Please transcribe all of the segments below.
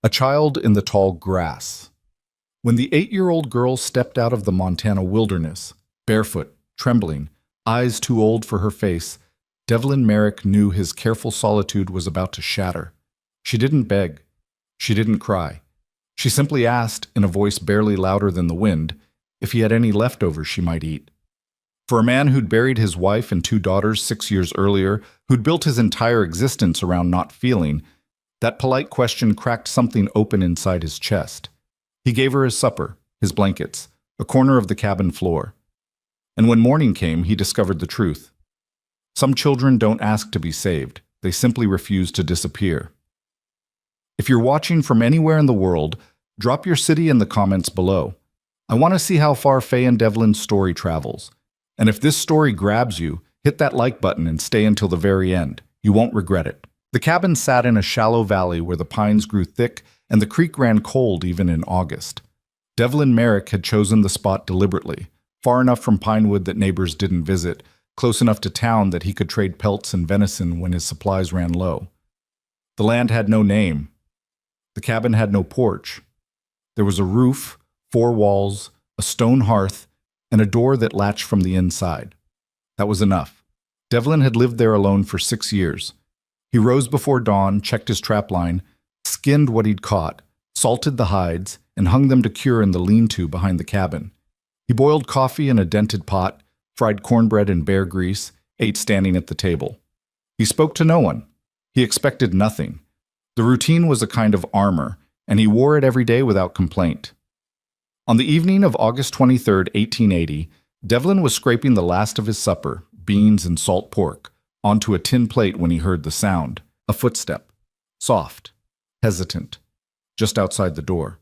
A child in the tall grass. When the 8-year-old girl stepped out of the Montana wilderness, barefoot, trembling, eyes too old for her face, Devlin Merrick knew his careful solitude was about to shatter. She didn't beg. She didn't cry. She simply asked, in a voice barely louder than the wind, if he had any leftovers she might eat. For a man who'd buried his wife and 2 daughters 6 years earlier, who'd built his entire existence around not feeling, that polite question cracked something open inside his chest. He gave her his supper, his blankets, a corner of the cabin floor. And when morning came, he discovered the truth. Some children don't ask to be saved. They simply refuse to disappear. If you're watching from anywhere in the world, drop your city in the comments below. I want to see how far Faye and Devlin's story travels. And if this story grabs you, hit that like button and stay until the very end. You won't regret it. The cabin sat in a shallow valley where the pines grew thick and the creek ran cold even in August. Devlin Merrick had chosen the spot deliberately, far enough from Pinewood that neighbors didn't visit, close enough to town that he could trade pelts and venison when his supplies ran low. The land had no name. The cabin had no porch. There was a roof, 4 walls, a stone hearth, and a door that latched from the inside. That was enough. Devlin had lived there alone for 6 years. He rose before dawn, checked his trapline, skinned what he'd caught, salted the hides, and hung them to cure in the lean-to behind the cabin. He boiled coffee in a dented pot, fried cornbread in bear grease, ate standing at the table. He spoke to no one. He expected nothing. The routine was a kind of armor, and he wore it every day without complaint. On the evening of August 23, 1880, Devlin was scraping the last of his supper, beans and salt pork, onto a tin plate when he heard the sound, a footstep, soft, hesitant, just outside the door.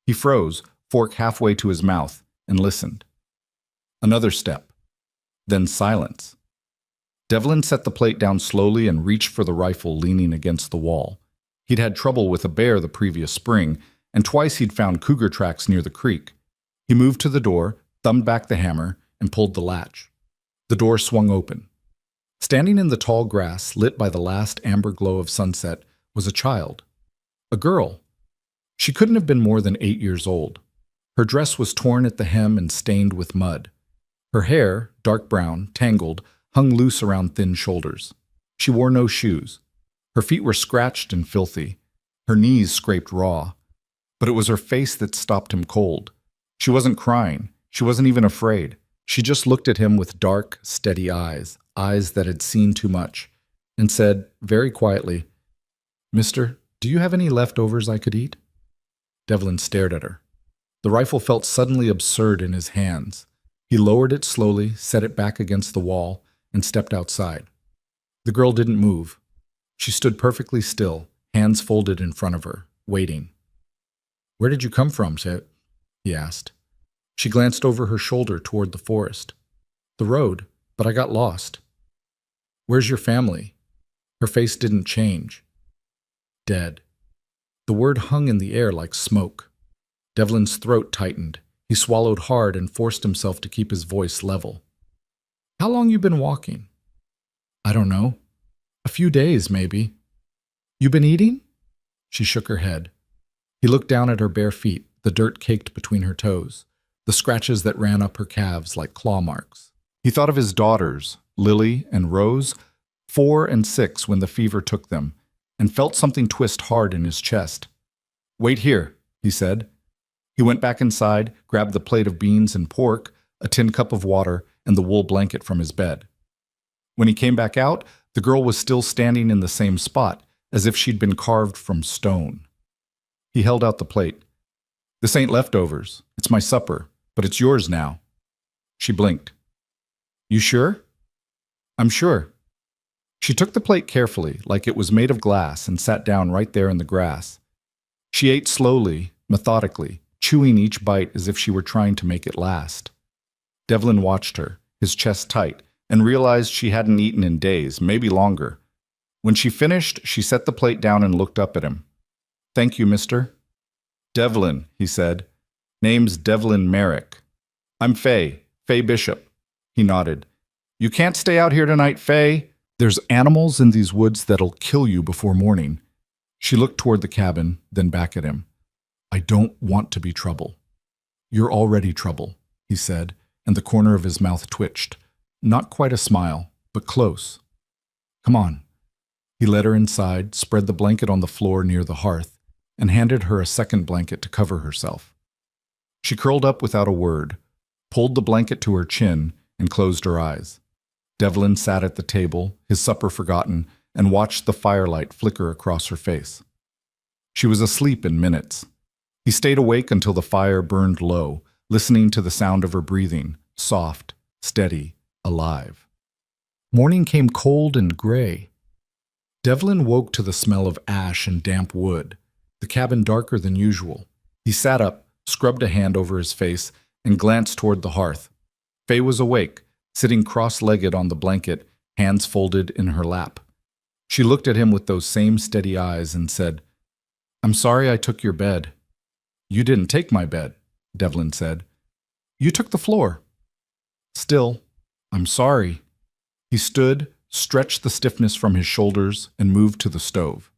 He froze, fork halfway to his mouth, and listened. Another step, then silence. Devlin set the plate down slowly and reached for the rifle leaning against the wall. He'd had trouble with a bear the previous spring, and twice he'd found cougar tracks near the creek. He moved to the door, thumbed back the hammer, and pulled the latch. The door swung open. Standing in the tall grass, lit by the last amber glow of sunset, was a child. A girl. She couldn't have been more than 8 years old. Her dress was torn at the hem and stained with mud. Her hair, dark brown, tangled, hung loose around thin shoulders. She wore no shoes. Her feet were scratched and filthy. Her knees scraped raw. But it was her face that stopped him cold. She wasn't crying. She wasn't even afraid. She just looked at him with dark, steady eyes, eyes that had seen too much, and said, very quietly, "Mister, do you have any leftovers I could eat?" Devlin stared at her. The rifle felt suddenly absurd in his hands. He lowered it slowly, set it back against the wall, and stepped outside. The girl didn't move. She stood perfectly still, hands folded in front of her, waiting. "Where did you come from, Seth?" he asked. She glanced over her shoulder toward the forest. "The road, but I got lost." "Where's your family?" Her face didn't change. "Dead." The word hung in the air like smoke. Devlin's throat tightened. He swallowed hard and forced himself to keep his voice level. "How long you been walking?" "I don't know. A few days, maybe." "You been eating?" She shook her head. He looked down at her bare feet, the dirt caked between her toes, the scratches that ran up her calves like claw marks. He thought of his daughters, Lily and Rose, 4 and 6 when the fever took them, and felt something twist hard in his chest. "Wait here," he said. He went back inside, grabbed the plate of beans and pork, a tin cup of water, and the wool blanket from his bed. When he came back out, the girl was still standing in the same spot, as if she'd been carved from stone. He held out the plate. "This ain't leftovers. It's my supper, but it's yours now." She blinked. "You sure?" "I'm sure." She took the plate carefully, like it was made of glass, and sat down right there in the grass. She ate slowly, methodically, chewing each bite as if she were trying to make it last. Devlin watched her, his chest tight, and realized she hadn't eaten in days, maybe longer. When she finished, she set the plate down and looked up at him. "Thank you, mister." "Devlin," he said. "Name's Devlin Merrick." "I'm Faye Bishop." He nodded. "You can't stay out here tonight, Faye. There's animals in these woods that'll kill you before morning." She looked toward the cabin, then back at him. I don't want to be trouble. You're already trouble, he said, and the corner of his mouth twitched. Not quite a smile, but close. Come on. He led her inside, spread the blanket on the floor near the hearth, and handed her a second blanket to cover herself. She curled up without a word, pulled the blanket to her chin, and closed her eyes. Devlin sat at the table, his supper forgotten, and watched the firelight flicker across her face. She was asleep in minutes. He stayed awake until the fire burned low, listening to the sound of her breathing, soft, steady, alive. Morning came cold and gray. Devlin woke to the smell of ash and damp wood, the cabin darker than usual. He sat up, scrubbed a hand over his face, and glanced toward the hearth. Faye was awake, sitting cross-legged on the blanket, hands folded in her lap. She looked at him with those same steady eyes and said, I'm sorry I took your bed. You didn't take my bed, Devlin said. You took the floor. Still, I'm sorry. He stood, stretched the stiffness from his shoulders, and moved to the stove.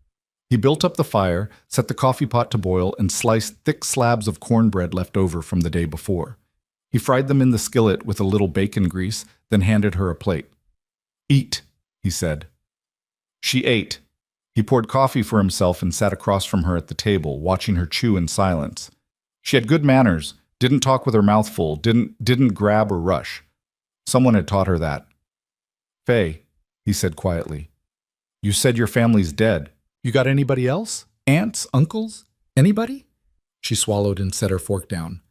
He built up the fire, set the coffee pot to boil, and sliced thick slabs of cornbread left over from the day before. He fried them in the skillet with a little bacon grease, then handed her a plate. Eat, he said. She ate. He poured coffee for himself and sat across from her at the table, watching her chew in silence. She had good manners, didn't talk with her mouth full, didn't grab or rush. Someone had taught her that. Faye, he said quietly, you said your family's dead. You got anybody else? Aunts, uncles? Anybody? She swallowed and set her fork down.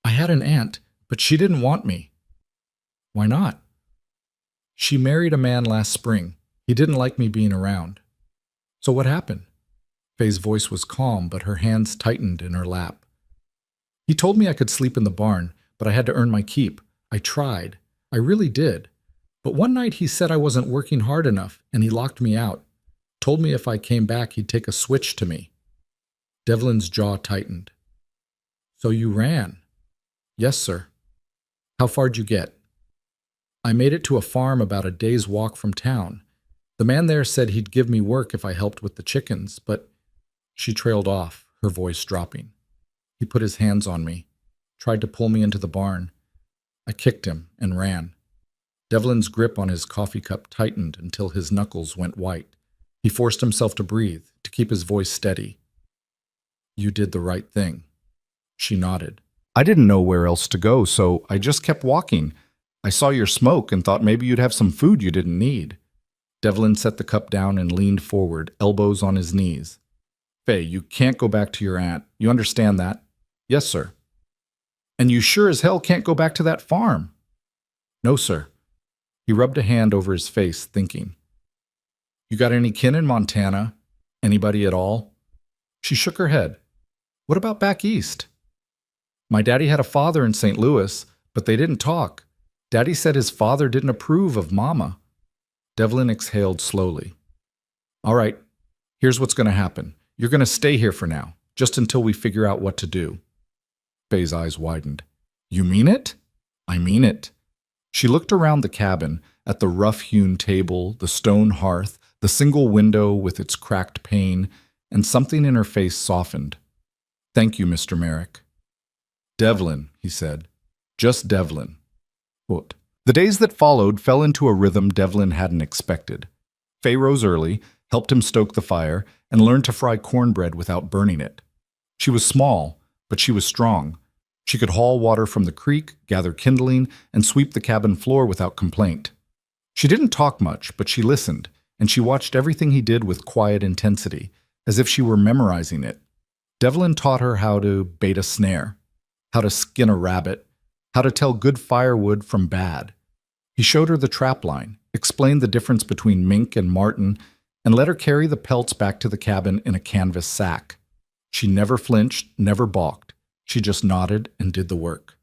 I had an aunt, but she didn't want me. Why not? She married a man last spring. He didn't like me being around. So what happened? Faye's voice was calm, but her hands tightened in her lap. He told me I could sleep in the barn, but I had to earn my keep. I tried. I really did. But one night he said I wasn't working hard enough, and he locked me out. Told me if I came back, he'd take a switch to me. Devlin's jaw tightened. So you ran? Yes, sir. How far'd you get? I made it to a farm about a day's walk from town. The man there said he'd give me work if I helped with the chickens, but she trailed off, her voice dropping. He put his hands on me, tried to pull me into the barn. I kicked him and ran. Devlin's grip on his coffee cup tightened until his knuckles went white. He forced himself to breathe, to keep his voice steady. You did the right thing. She nodded. I didn't know where else to go, so I just kept walking. I saw your smoke and thought maybe you'd have some food you didn't need. Devlin set the cup down and leaned forward, elbows on his knees. Faye, you can't go back to your aunt. You understand that? Yes, sir. And you sure as hell can't go back to that farm. No, sir. He rubbed a hand over his face, thinking. You got any kin in Montana? Anybody at all? She shook her head. What about back east? My daddy had a father in St. Louis, but they didn't talk. Daddy said his father didn't approve of Mama. Devlin exhaled slowly. All right, here's what's going to happen. You're going to stay here for now, just until we figure out what to do. Faye's eyes widened. You mean it? I mean it. She looked around the cabin, at the rough-hewn table, the stone hearth, the single window with its cracked pane, and something in her face softened. Thank you, Mr. Merrick. Devlin, he said. Just Devlin. What? The days that followed fell into a rhythm Devlin hadn't expected. Faye rose early, helped him stoke the fire, and learned to fry cornbread without burning it. She was small, but she was strong. She could haul water from the creek, gather kindling, and sweep the cabin floor without complaint. She didn't talk much, but she listened, and she watched everything he did with quiet intensity, as if she were memorizing it. Devlin taught her how to bait a snare, how to skin a rabbit, how to tell good firewood from bad. He showed her the trap line, explained the difference between mink and marten, and let her carry the pelts back to the cabin in a canvas sack. She never flinched, never balked. She just nodded and did the work.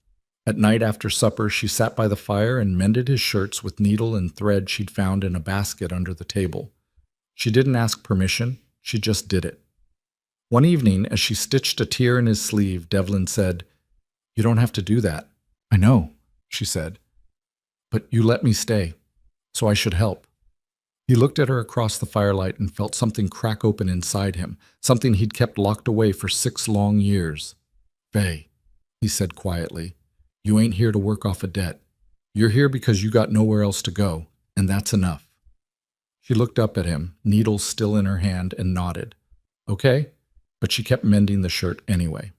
At night after supper, she sat by the fire and mended his shirts with needle and thread she'd found in a basket under the table. She didn't ask permission, she just did it. One evening, as she stitched a tear in his sleeve, Devlin said, You don't have to do that. I know, she said. But you let me stay, so I should help. He looked at her across the firelight and felt something crack open inside him, something he'd kept locked away for 6 long years. "Faye," he said quietly, "you ain't here to work off a debt. You're here because you got nowhere else to go, and that's enough." She looked up at him, needles still in her hand, and nodded. "Okay," but she kept mending the shirt anyway.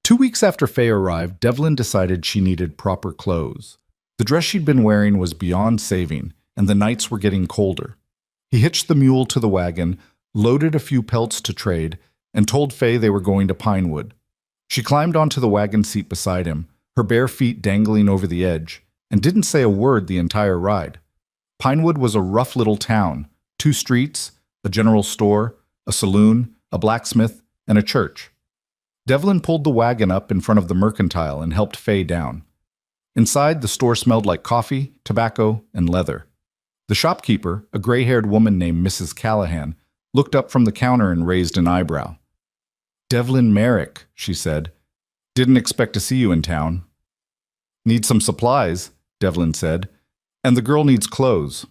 2 weeks after Faye arrived, Devlin decided she needed proper clothes. The dress she'd been wearing was beyond saving, and the nights were getting colder. He hitched the mule to the wagon, loaded a few pelts to trade, and told Faye they were going to Pinewood. She climbed onto the wagon seat beside him, her bare feet dangling over the edge, and didn't say a word the entire ride. Pinewood was a rough little town, 2 streets, a general store, a saloon, a blacksmith, and a church. Devlin pulled the wagon up in front of the mercantile and helped Faye down. Inside, the store smelled like coffee, tobacco, and leather. The shopkeeper, a gray-haired woman named Mrs. Callahan, looked up from the counter and raised an eyebrow. "Devlin Merrick," she said. "Didn't expect to see you in town." "Need some supplies," Devlin said, "and the girl needs clothes."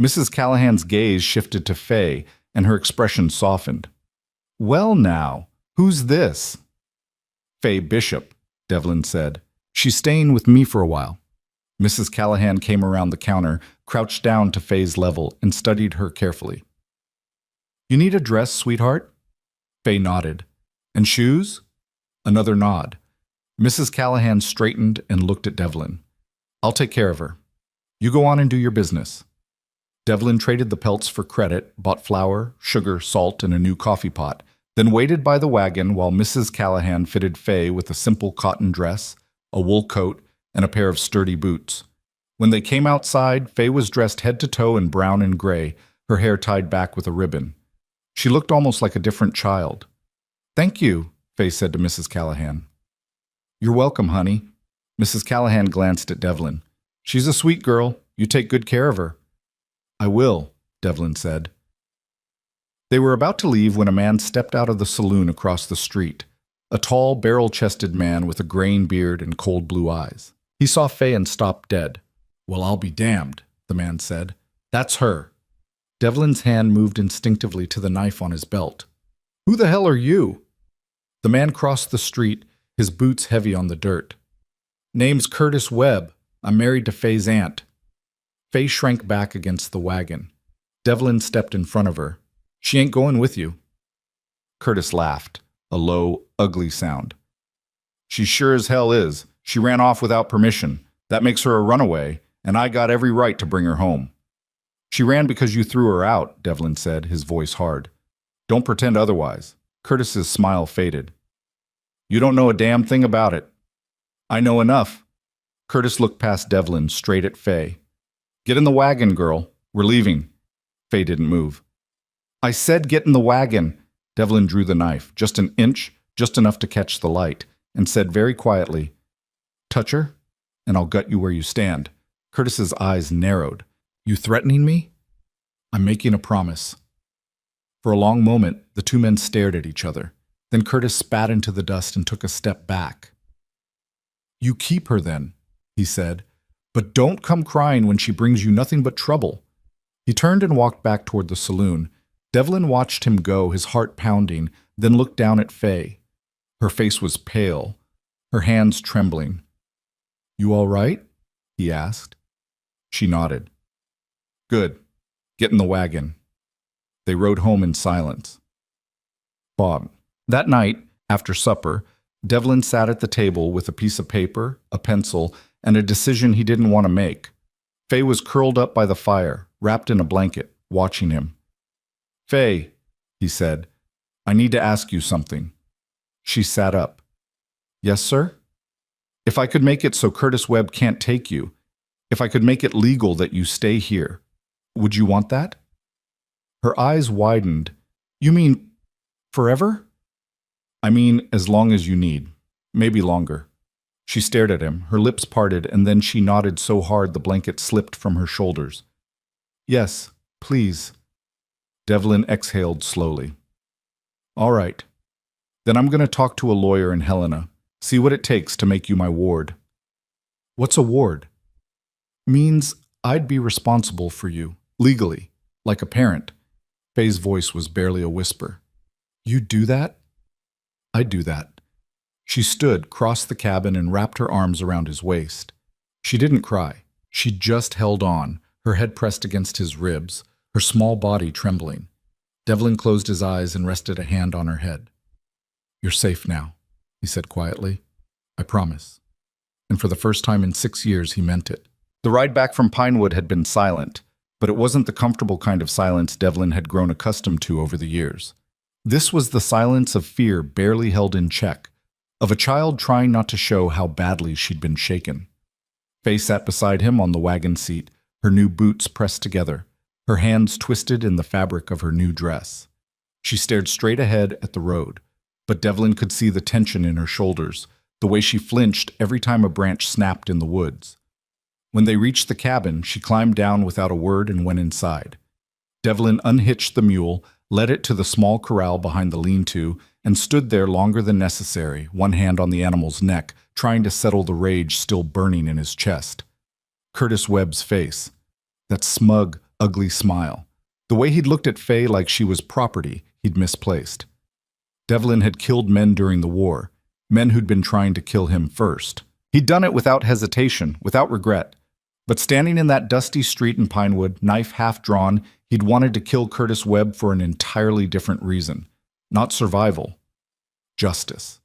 Mrs. Callahan's gaze shifted to Faye, and her expression softened. "Well now, who's this?" "Faye Bishop," Devlin said. "She's staying with me for a while." Mrs. Callahan came around the counter, crouched down to Faye's level, and studied her carefully. "You need a dress, sweetheart?" Faye nodded. "And shoes?" Another nod. Mrs. Callahan straightened and looked at Devlin. "I'll take care of her. You go on and do your business." Devlin traded the pelts for credit, bought flour, sugar, salt, and a new coffee pot, then waited by the wagon while Mrs. Callahan fitted Faye with a simple cotton dress, a wool coat, and a pair of sturdy boots. When they came outside, Faye was dressed head to toe in brown and gray, her hair tied back with a ribbon. She looked almost like a different child. "Thank you," Faye said to Mrs. Callahan. "You're welcome, honey." Mrs. Callahan glanced at Devlin. "She's a sweet girl. You take good care of her." "I will," Devlin said. They were about to leave when a man stepped out of the saloon across the street, a tall, barrel-chested man with a graying beard and cold blue eyes. He saw Faye and stopped dead. "Well, I'll be damned," the man said. "That's her." Devlin's hand moved instinctively to the knife on his belt. "Who the hell are you?" The man crossed the street, his boots heavy on the dirt. "Name's Curtis Webb. I'm married to Faye's aunt." Faye shrank back against the wagon. Devlin stepped in front of her. "She ain't going with you." Curtis laughed, a low, ugly sound. "She sure as hell is. She ran off without permission. That makes her a runaway, and I got every right to bring her home." "She ran because you threw her out," Devlin said, his voice hard. "Don't pretend otherwise." Curtis's smile faded. "You don't know a damn thing about it." "I know enough." Curtis looked past Devlin, straight at Faye. "Get in the wagon, girl. We're leaving." Faye didn't move. "I said get in the wagon." Devlin drew the knife, just an inch, just enough to catch the light, and said very quietly, "Touch her, and I'll gut you where you stand." Curtis's eyes narrowed. "You threatening me?" "I'm making a promise." For a long moment, the two men stared at each other. Then Curtis spat into the dust and took a step back. "You keep her then," he said, "but don't come crying when she brings you nothing but trouble." He turned and walked back toward the saloon. Devlin watched him go, his heart pounding, then looked down at Faye. Her face was pale, her hands trembling. "You all right?" he asked. She nodded. "Good. Get in the wagon." They rode home in silence. Bob. That night, after supper, Devlin sat at the table with a piece of paper, a pencil, and a decision he didn't want to make. Faye was curled up by the fire, wrapped in a blanket, watching him. "Faye," he said, "I need to ask you something." She sat up. "Yes, sir?" "If I could make it so Curtis Webb can't take you, if I could make it legal that you stay here, would you want that?" Her eyes widened. "You mean forever?" "I mean as long as you need. Maybe longer." She stared at him, her lips parted, and then she nodded so hard the blanket slipped from her shoulders. "Yes, please." Devlin exhaled slowly. "All right. Then I'm going to talk to a lawyer in Helena, see what it takes to make you my ward." "What's a ward?" "Means I'd be responsible for you, Legally, like a parent. Faye's voice was barely a whisper. You do that? I do that. She stood, crossed the cabin, and wrapped her arms around his waist. She didn't cry. She just held on, her head pressed against his ribs, her small body trembling. Devlin closed his eyes and rested a hand on her head. You're safe now, he said quietly. I promise. And for the first time in 6 years, he meant it. The ride back from Pinewood had been silent, but it wasn't the comfortable kind of silence Devlin had grown accustomed to over the years. This was the silence of fear barely held in check, of a child trying not to show how badly she'd been shaken. Faye sat beside him on the wagon seat, her new boots pressed together, her hands twisted in the fabric of her new dress. She stared straight ahead at the road, but Devlin could see the tension in her shoulders, the way she flinched every time a branch snapped in the woods. When they reached the cabin, she climbed down without a word and went inside. Devlin unhitched the mule, led it to the small corral behind the lean-to, and stood there longer than necessary, one hand on the animal's neck, trying to settle the rage still burning in his chest. Curtis Webb's face. That smug, ugly smile. The way he'd looked at Faye like she was property he'd misplaced. Devlin had killed men during the war, men who'd been trying to kill him first. He'd done it without hesitation, without regret. But standing in that dusty street in Pinewood, knife half drawn, he'd wanted to kill Curtis Webb for an entirely different reason. Not survival. Justice.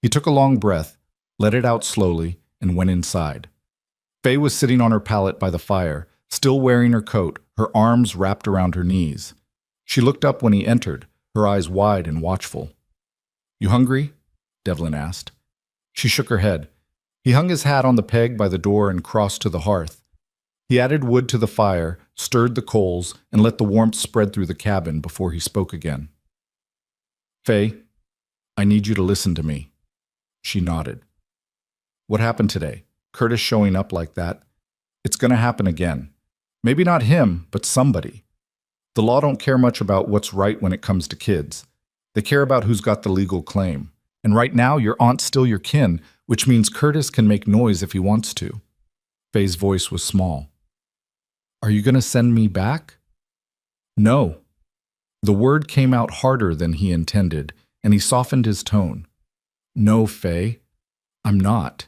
He took a long breath, let it out slowly, and went inside. Faye was sitting on her pallet by the fire, still wearing her coat, her arms wrapped around her knees. She looked up when he entered, her eyes wide and watchful. You hungry? Devlin asked. She shook her head. He hung his hat on the peg by the door and crossed to the hearth. He added wood to the fire, stirred the coals, and let the warmth spread through the cabin before he spoke again. Faye, I need you to listen to me. She nodded. What happened today? Curtis showing up like that? It's going to happen again. Maybe not him, but somebody. The law don't care much about what's right when it comes to kids. They care about who's got the legal claim. And right now, your aunt's still your kin, which means Curtis can make noise if he wants to. Faye's voice was small. Are you going to send me back? No. The word came out harder than he intended, and he softened his tone. No, Faye, I'm not.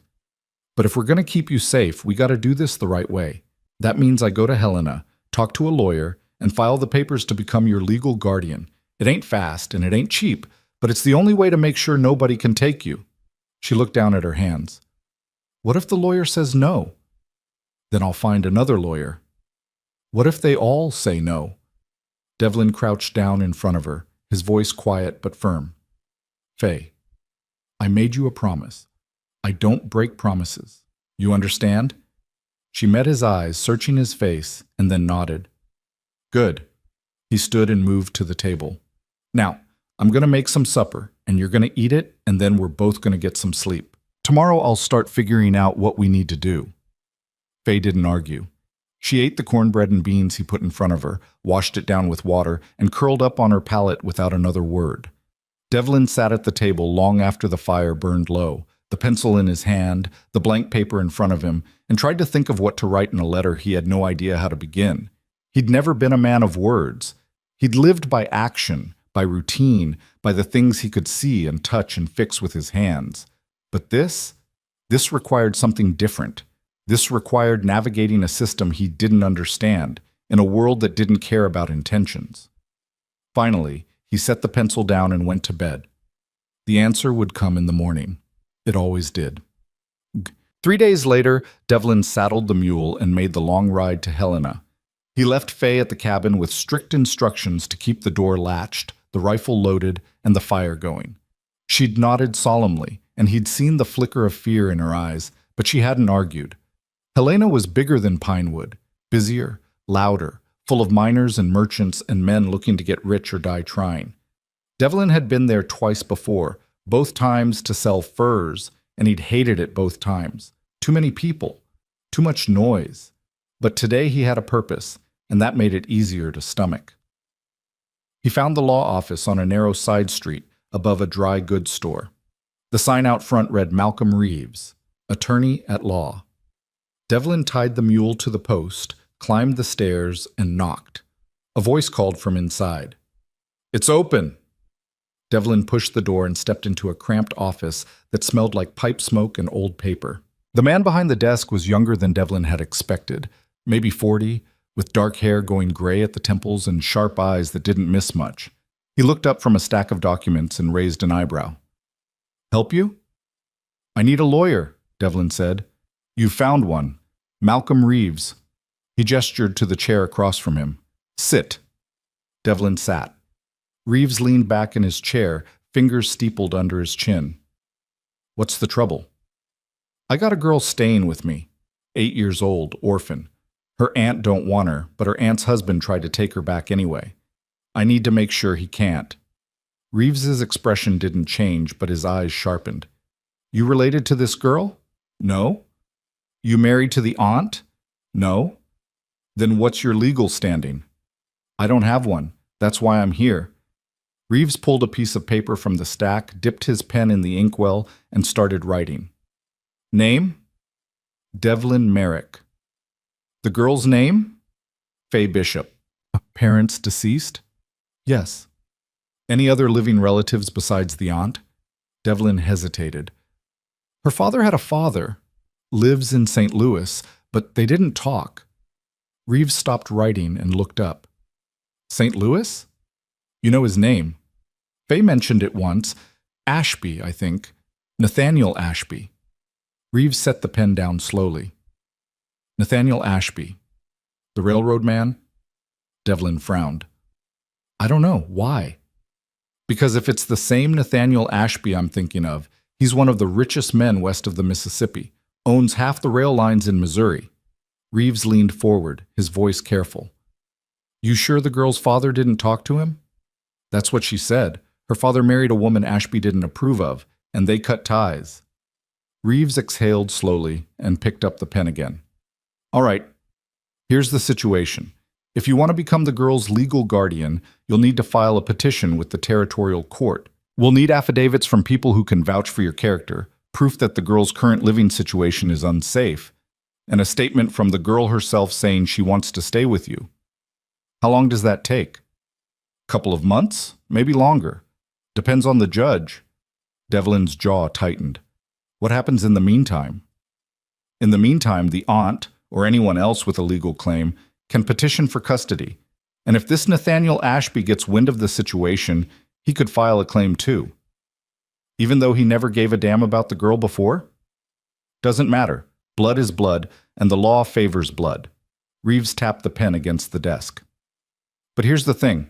But if we're going to keep you safe, we got to do this the right way. That means I go to Helena, talk to a lawyer, and file the papers to become your legal guardian. It ain't fast and it ain't cheap, but it's the only way to make sure nobody can take you. She looked down at her hands. What if the lawyer says no? Then I'll find another lawyer. What if they all say no? Devlin crouched down in front of her, his voice quiet but firm. Faye, I made you a promise. I don't break promises. You understand? She met his eyes, searching his face, and then nodded. Good. He stood and moved to the table. Now, I'm going to make some supper, and you're going to eat it, and then we're both going to get some sleep. Tomorrow I'll start figuring out what we need to do. Faye didn't argue. She ate the cornbread and beans he put in front of her, washed it down with water, and curled up on her pallet without another word. Devlin sat at the table long after the fire burned low, the pencil in his hand, the blank paper in front of him, and tried to think of what to write in a letter he had no idea how to begin. He'd never been a man of words. He'd lived by action, by routine, by the things he could see and touch and fix with his hands. But this required something different. This required navigating a system he didn't understand, in a world that didn't care about intentions. Finally, he set the pencil down and went to bed. The answer would come in the morning. It always did. 3 days later, Devlin saddled the mule and made the long ride to Helena. He left Faye at the cabin with strict instructions to keep the door latched, the rifle loaded, and the fire going. She'd nodded solemnly, and he'd seen the flicker of fear in her eyes, but she hadn't argued. Helena was bigger than Pinewood, busier, louder, full of miners and merchants and men looking to get rich or die trying. Devlin had been there twice before, both times to sell furs, and he'd hated it both times. Too many people, too much noise. But today he had a purpose, and that made it easier to stomach. He found the law office on a narrow side street above a dry goods store. The sign out front read Malcolm Reeves, attorney at law. Devlin tied the mule to the post, climbed the stairs, and knocked. A voice called from inside. "It's open!" Devlin pushed the door and stepped into a cramped office that smelled like pipe smoke and old paper. The man behind the desk was younger than Devlin had expected, maybe 40, with dark hair going gray at the temples and sharp eyes that didn't miss much. He looked up from a stack of documents and raised an eyebrow. "Help you?" "I need a lawyer," Devlin said. "You found one. Malcolm Reeves." He gestured to the chair across from him. "Sit." Devlin sat. Reeves leaned back in his chair, fingers steepled under his chin. "What's the trouble?" "I got a girl staying with me. 8 years old, orphan. Her aunt don't want her, but her aunt's husband tried to take her back anyway. I need to make sure he can't." Reeves's expression didn't change, but his eyes sharpened. "You related to this girl?" "No." "You married to the aunt?" "No." "Then what's your legal standing?" "I don't have one. That's why I'm here." Reeves pulled a piece of paper from the stack, dipped his pen in the inkwell, and started writing. "Name?" "Devlin Merrick." "The girl's name?" "Faye Bishop." "Parents deceased?" "Yes." "Any other living relatives besides the aunt?" Devlin hesitated. "Her father had a father. Lives in St. Louis, but they didn't talk." Reeves stopped writing and looked up. "St. Louis? You know his name." "Faye mentioned it once. Ashby, I think. Nathaniel Ashby." Reeves set the pen down slowly. "Nathaniel Ashby. The railroad man?" Devlin frowned. "I don't know. Why?" "Because if it's the same Nathaniel Ashby I'm thinking of, he's one of the richest men west of the Mississippi, owns half the rail lines in Missouri." Reeves leaned forward, his voice careful. "You sure the girl's father didn't talk to him?" "That's what she said. Her father married a woman Ashby didn't approve of, and they cut ties." Reeves exhaled slowly and picked up the pen again. "All right, here's the situation. If you want to become the girl's legal guardian, you'll need to file a petition with the territorial court. We'll need affidavits from people who can vouch for your character, proof that the girl's current living situation is unsafe, and a statement from the girl herself saying she wants to stay with you. How long does that take? Couple of months? Maybe longer. Depends on the judge." Devlin's jaw tightened. "What happens in the meantime?" "In the meantime, the aunt, or anyone else with a legal claim, can petition for custody. And if this Nathaniel Ashby gets wind of the situation, he could file a claim too." "Even though he never gave a damn about the girl before?" "Doesn't matter. Blood is blood, and the law favors blood." Reeves tapped the pen against the desk. "But here's the thing.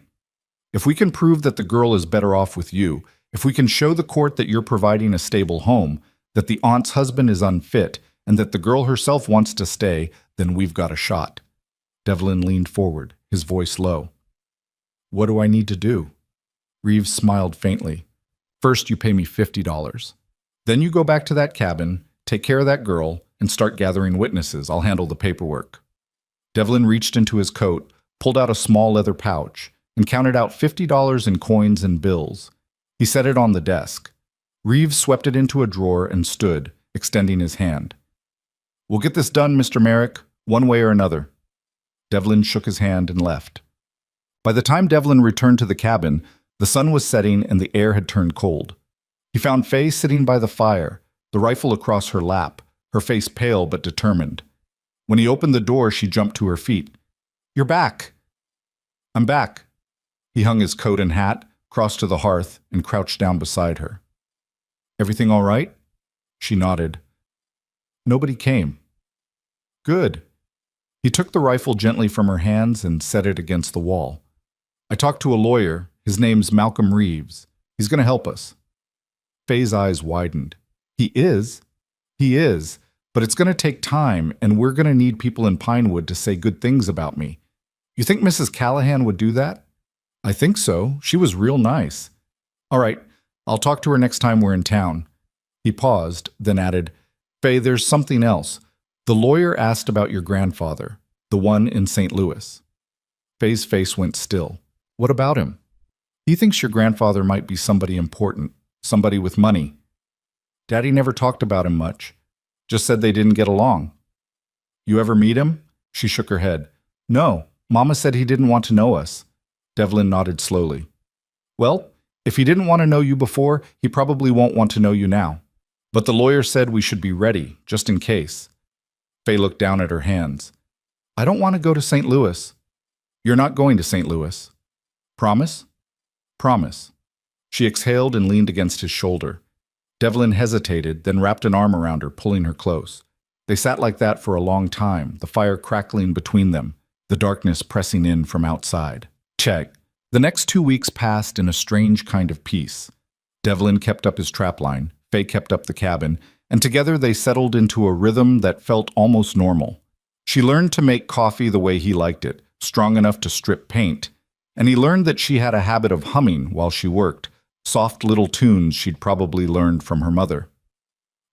If we can prove that the girl is better off with you, if we can show the court that you're providing a stable home, that the aunt's husband is unfit, and that the girl herself wants to stay, then we've got a shot." Devlin leaned forward, his voice low. "What do I need to do?" Reeves smiled faintly. "First, you pay me $50. Then you go back to that cabin, take care of that girl, and start gathering witnesses. I'll handle the paperwork." Devlin reached into his coat, pulled out a small leather pouch, and counted out $50 in coins and bills. He set it on the desk. Reeves swept it into a drawer and stood, extending his hand. "We'll get this done, Mr. Merrick, one way or another." Devlin shook his hand and left. By the time Devlin returned to the cabin, the sun was setting and the air had turned cold. He found Faye sitting by the fire, the rifle across her lap, her face pale but determined. When he opened the door, she jumped to her feet. "You're back." "I'm back." He hung his coat and hat, crossed to the hearth, and crouched down beside her. "Everything all right?" She nodded. "Nobody came." "Good." He took the rifle gently from her hands and set it against the wall. "I talked to a lawyer. His name's Malcolm Reeves. He's going to help us." Faye's eyes widened. "He is?" "He is, but it's going to take time, and we're going to need people in Pinewood to say good things about me. You think Mrs. Callahan would do that?" "I think so. She was real nice." "All right, I'll talk to her next time we're in town." He paused, then added, "Faye, there's something else. The lawyer asked about your grandfather, the one in St. Louis." Faye's face went still. "What about him?" "He thinks your grandfather might be somebody important, somebody with money." "Daddy never talked about him much. Just said they didn't get along." "You ever meet him?" She shook her head. No, Mama said he didn't want to know us. Devlin nodded slowly. Well, if he didn't want to know you before, he probably won't want to know you now. But the lawyer said we should be ready, just in case. Faye looked down at her hands. I don't want to go to St. Louis. You're not going to St. Louis. Promise? Promise. She exhaled and leaned against his shoulder. Devlin hesitated, then wrapped an arm around her, pulling her close. They sat like that for a long time, the fire crackling between them, the darkness pressing in from outside. Check. The next 2 weeks passed in a strange kind of peace. Devlin kept up his trapline, Faye kept up the cabin, and together they settled into a rhythm that felt almost normal. She learned to make coffee the way he liked it, strong enough to strip paint, and he learned that she had a habit of humming while she worked, soft little tunes she'd probably learned from her mother.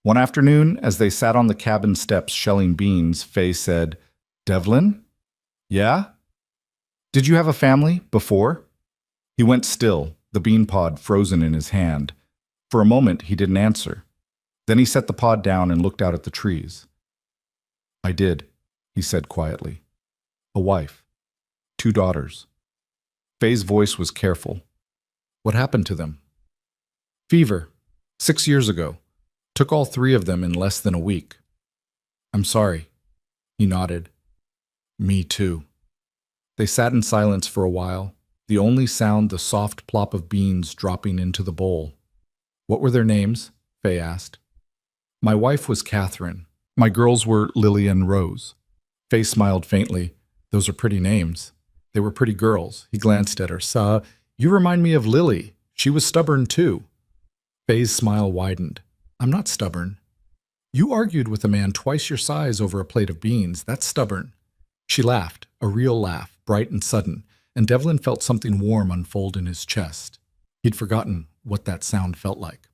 One afternoon, as they sat on the cabin steps shelling beans, Faye said, Devlin? Yeah? Did you have a family before? He went still, the bean pod frozen in his hand. For a moment, he didn't answer. Then he set the pod down and looked out at the trees. I did, he said quietly. A wife. 2 daughters. Faye's voice was careful. What happened to them? Fever. 6 years ago. Took all 3 of them in less than a week. I'm sorry. He nodded. Me too. They sat in silence for a while, the only sound the soft plop of beans dropping into the bowl. What were their names? Faye asked. My wife was Catherine. My girls were Lily and Rose. Faye smiled faintly. Those are pretty names. They were pretty girls. He glanced at her. You remind me of Lily. She was stubborn too. Faye's smile widened. I'm not stubborn. You argued with a man twice your size over a plate of beans. That's stubborn. She laughed, a real laugh, bright and sudden, and Devlin felt something warm unfold in his chest. He'd forgotten what that sound felt like.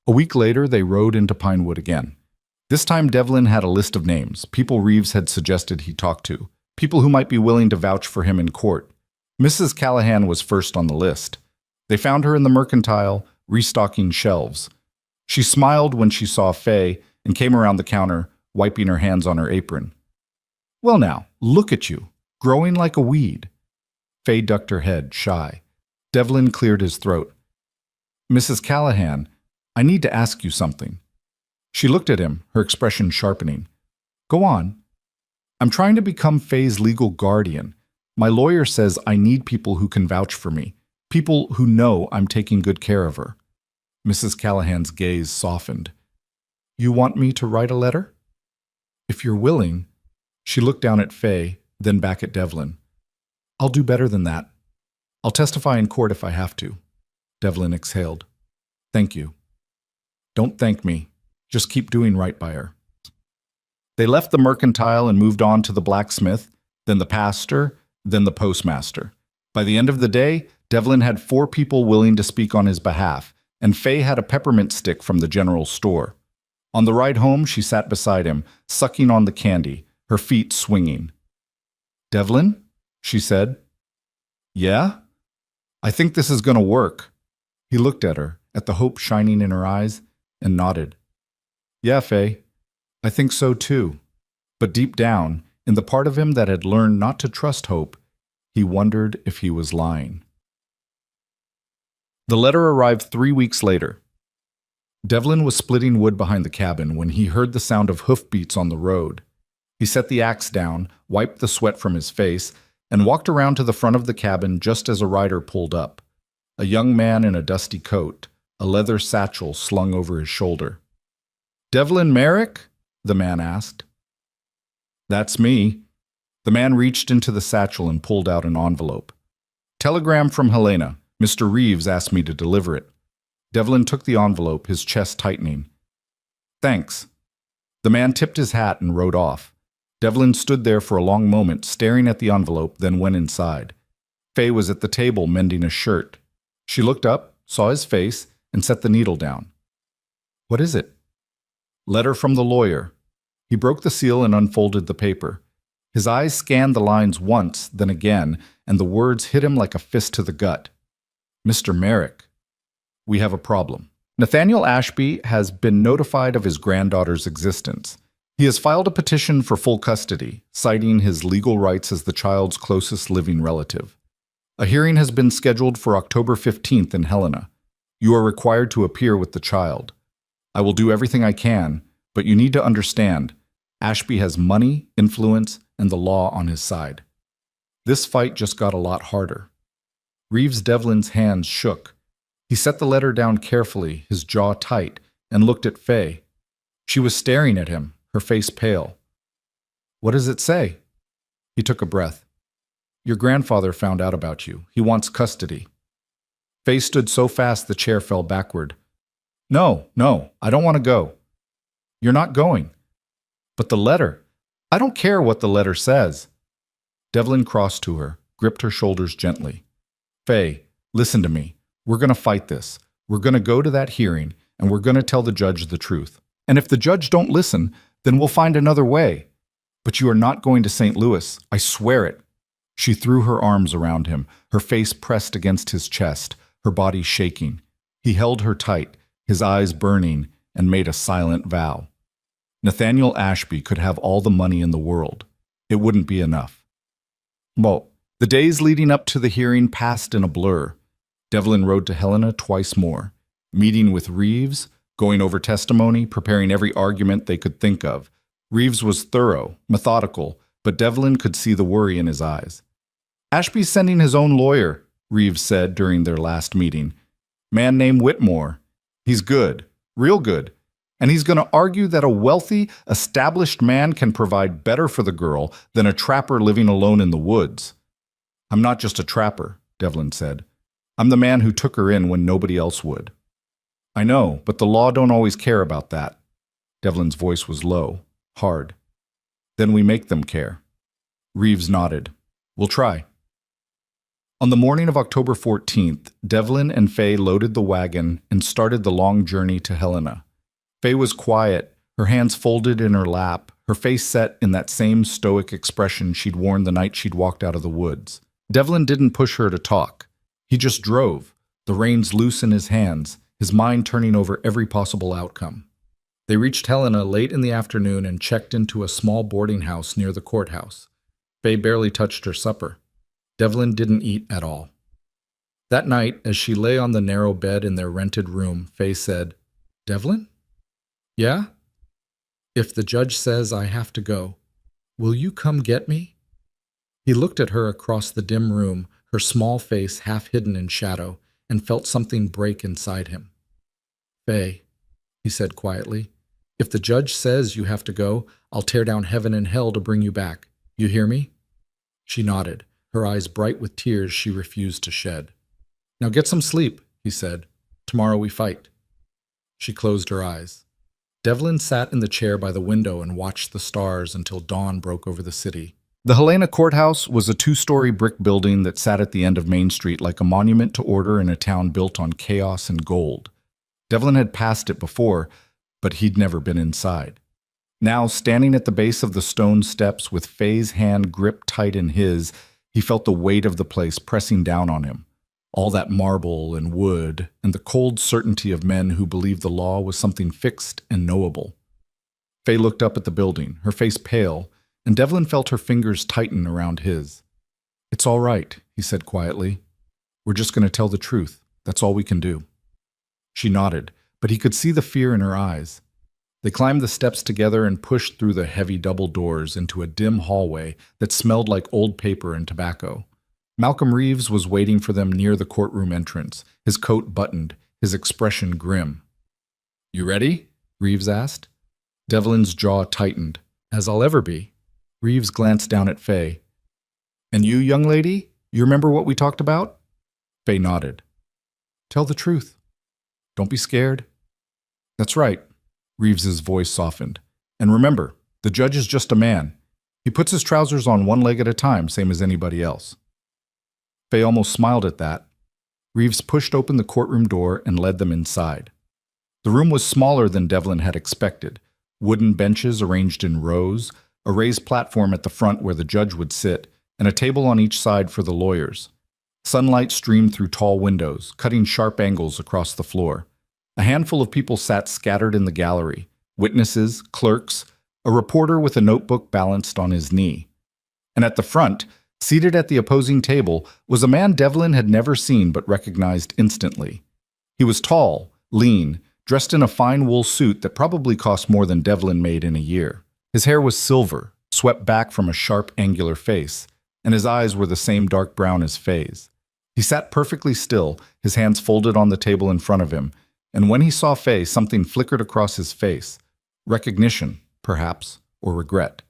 A week later, they rode into Pinewood again. This time Devlin had a list of names, people Reeves had suggested he talk to, people who might be willing to vouch for him in court. Mrs. Callahan was first on the list. They found her in the mercantile, restocking shelves. She smiled when she saw Faye and came around the counter, wiping her hands on her apron. Well now, look at you, growing like a weed. Faye ducked her head, shy. Devlin cleared his throat. Mrs. Callahan, I need to ask you something. She looked at him, her expression sharpening. Go on. I'm trying to become Faye's legal guardian. My lawyer says I need people who can vouch for me, people who know I'm taking good care of her. Mrs. Callahan's gaze softened. You want me to write a letter? If you're willing. She looked down at Faye, then back at Devlin. I'll do better than that. I'll testify in court if I have to. Devlin exhaled. Thank you. Don't thank me. Just keep doing right by her. They left the mercantile and moved on to the blacksmith, then the pastor, then the postmaster. By the end of the day, Devlin had 4 people willing to speak on his behalf, and Faye had a peppermint stick from the general store. On the ride home, she sat beside him, sucking on the candy, her feet swinging. Devlin? She said. Yeah? I think this is going to work. He looked at her, at the hope shining in her eyes, and nodded. Yeah, Faye, I think so too. But deep down, in the part of him that had learned not to trust hope, he wondered if he was lying. The letter arrived 3 weeks later. Devlin was splitting wood behind the cabin when he heard the sound of hoofbeats on the road. He set the axe down, wiped the sweat from his face, and walked around to the front of the cabin just as a rider pulled up. A young man in a dusty coat, a leather satchel slung over his shoulder. Devlin Merrick? The man asked. That's me. The man reached into the satchel and pulled out an envelope. Telegram from Helena. Mr. Reeves asked me to deliver it. Devlin took the envelope, his chest tightening. Thanks. The man tipped his hat and rode off. Devlin stood there for a long moment, staring at the envelope, then went inside. Faye was at the table mending a shirt. She looked up, saw his face, and set the needle down. What is it? Letter from the lawyer. He broke the seal and unfolded the paper. His eyes scanned the lines once, then again, and the words hit him like a fist to the gut. Mr. Merrick, we have a problem. Nathaniel Ashby has been notified of his granddaughter's existence. He has filed a petition for full custody, citing his legal rights as the child's closest living relative. A hearing has been scheduled for October 15th in Helena. You are required to appear with the child. I will do everything I can, but you need to understand, Ashby has money, influence, and the law on his side. This fight just got a lot harder. Reeves Devlin's hands shook. He set the letter down carefully, his jaw tight, and looked at Faye. She was staring at him, her face pale. What does it say? He took a breath. Your grandfather found out about you. He wants custody. Faye stood so fast the chair fell backward. No, I don't want to go. You're not going. But the letter. I don't care what the letter says. Devlin crossed to her, gripped her shoulders gently. Faye, listen to me. We're going to fight this. We're going to go to that hearing, and we're going to tell the judge the truth. And if the judge don't listen, then we'll find another way. But you are not going to St. Louis. I swear it. She threw her arms around him, her face pressed against his chest, her body shaking. He held her tight, his eyes burning, and made a silent vow. Nathaniel Ashby could have all the money in the world. It wouldn't be enough. Well, the days leading up to the hearing passed in a blur. Devlin rode to Helena twice more, meeting with Reeves, going over testimony, preparing every argument they could think of. Reeves was thorough, methodical, but Devlin could see the worry in his eyes. Ashby's sending his own lawyer, Reeves said during their last meeting. Man named Whitmore. He's good, real good. And he's going to argue that a wealthy, established man can provide better for the girl than a trapper living alone in the woods. I'm not just a trapper, Devlin said. I'm the man who took her in when nobody else would. I know, but the law don't always care about that. Devlin's voice was low, hard. Then we make them care. Reeves nodded. We'll try. On the morning of October 14th, Devlin and Faye loaded the wagon and started the long journey to Helena. Faye was quiet, her hands folded in her lap, her face set in that same stoic expression she'd worn the night she'd walked out of the woods. Devlin didn't push her to talk. He just drove, the reins loose in his hands, his mind turning over every possible outcome. They reached Helena late in the afternoon and checked into a small boarding house near the courthouse. Faye barely touched her supper. Devlin didn't eat at all. That night, as she lay on the narrow bed in their rented room, Faye said, Devlin? Yeah? If the judge says I have to go, will you come get me? He looked at her across the dim room, her small face half hidden in shadow, and felt something break inside him. Faye, he said quietly, if the judge says you have to go, I'll tear down heaven and hell to bring you back. You hear me? She nodded, her eyes bright with tears she refused to shed. Now get some sleep, he said. Tomorrow we fight. She closed her eyes. Devlin sat in the chair by the window and watched the stars until dawn broke over the city. The Helena Courthouse was a 2-story brick building that sat at the end of Main Street like a monument to order in a town built on chaos and gold. Devlin had passed it before, but he'd never been inside. Now, standing at the base of the stone steps with Faye's hand gripped tight in his, he felt the weight of the place pressing down on him. All that marble and wood, and the cold certainty of men who believed the law was something fixed and knowable. Faye looked up at the building, her face pale, and Devlin felt her fingers tighten around his. It's all right, he said quietly. We're just going to tell the truth. That's all we can do. She nodded, but he could see the fear in her eyes. They climbed the steps together and pushed through the heavy double doors into a dim hallway that smelled like old paper and tobacco. Malcolm Reeves was waiting for them near the courtroom entrance, his coat buttoned, his expression grim. You ready? Reeves asked. Devlin's jaw tightened. As I'll ever be. Reeves glanced down at Faye. And you, young lady? You remember what we talked about? Faye nodded. Tell the truth. Don't be scared. That's right. Reeves's voice softened. And remember, the judge is just a man. He puts his trousers on one leg at a time, same as anybody else. Faye almost smiled at that. Reeves pushed open the courtroom door and led them inside. The room was smaller than Devlin had expected. Wooden benches arranged in rows, a raised platform at the front where the judge would sit, and a table on each side for the lawyers. Sunlight streamed through tall windows, cutting sharp angles across the floor. A handful of people sat scattered in the gallery, witnesses, clerks, a reporter with a notebook balanced on his knee. And at the front, seated at the opposing table, was a man Devlin had never seen but recognized instantly. He was tall, lean, dressed in a fine wool suit that probably cost more than Devlin made in a year. His hair was silver, swept back from a sharp, angular face, and his eyes were the same dark brown as Faye's. He sat perfectly still, his hands folded on the table in front of him, and when he saw Faye, something flickered across his face. Recognition, perhaps, or regret.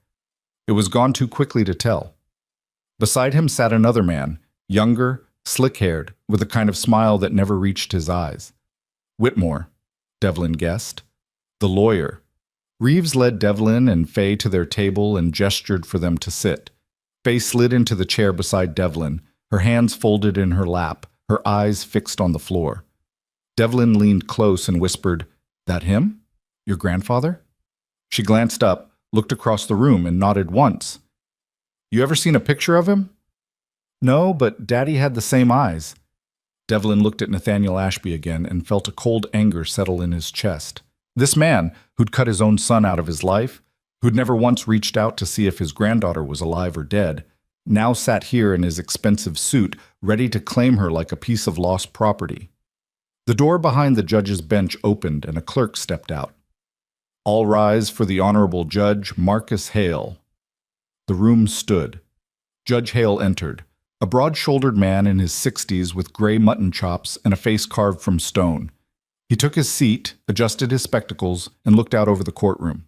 It was gone too quickly to tell. Beside him sat another man, younger, slick-haired, with a kind of smile that never reached his eyes. Whitmore, Devlin guessed. The lawyer. Reeves led Devlin and Faye to their table and gestured for them to sit. Faye slid into the chair beside Devlin, her hands folded in her lap, her eyes fixed on the floor. Devlin leaned close and whispered, "That him? Your grandfather?" She glanced up, looked across the room, and nodded once. "You ever seen a picture of him?" "No, but Daddy had the same eyes." Devlin looked at Nathaniel Ashby again and felt a cold anger settle in his chest. This man, who'd cut his own son out of his life, who'd never once reached out to see if his granddaughter was alive or dead, now sat here in his expensive suit, ready to claim her like a piece of lost property. The door behind the judge's bench opened and a clerk stepped out. "All rise for the Honorable Judge Marcus Hale." The room stood. Judge Hale entered, a broad-shouldered man in his 60s with gray mutton chops and a face carved from stone. He took his seat, adjusted his spectacles, and looked out over the courtroom.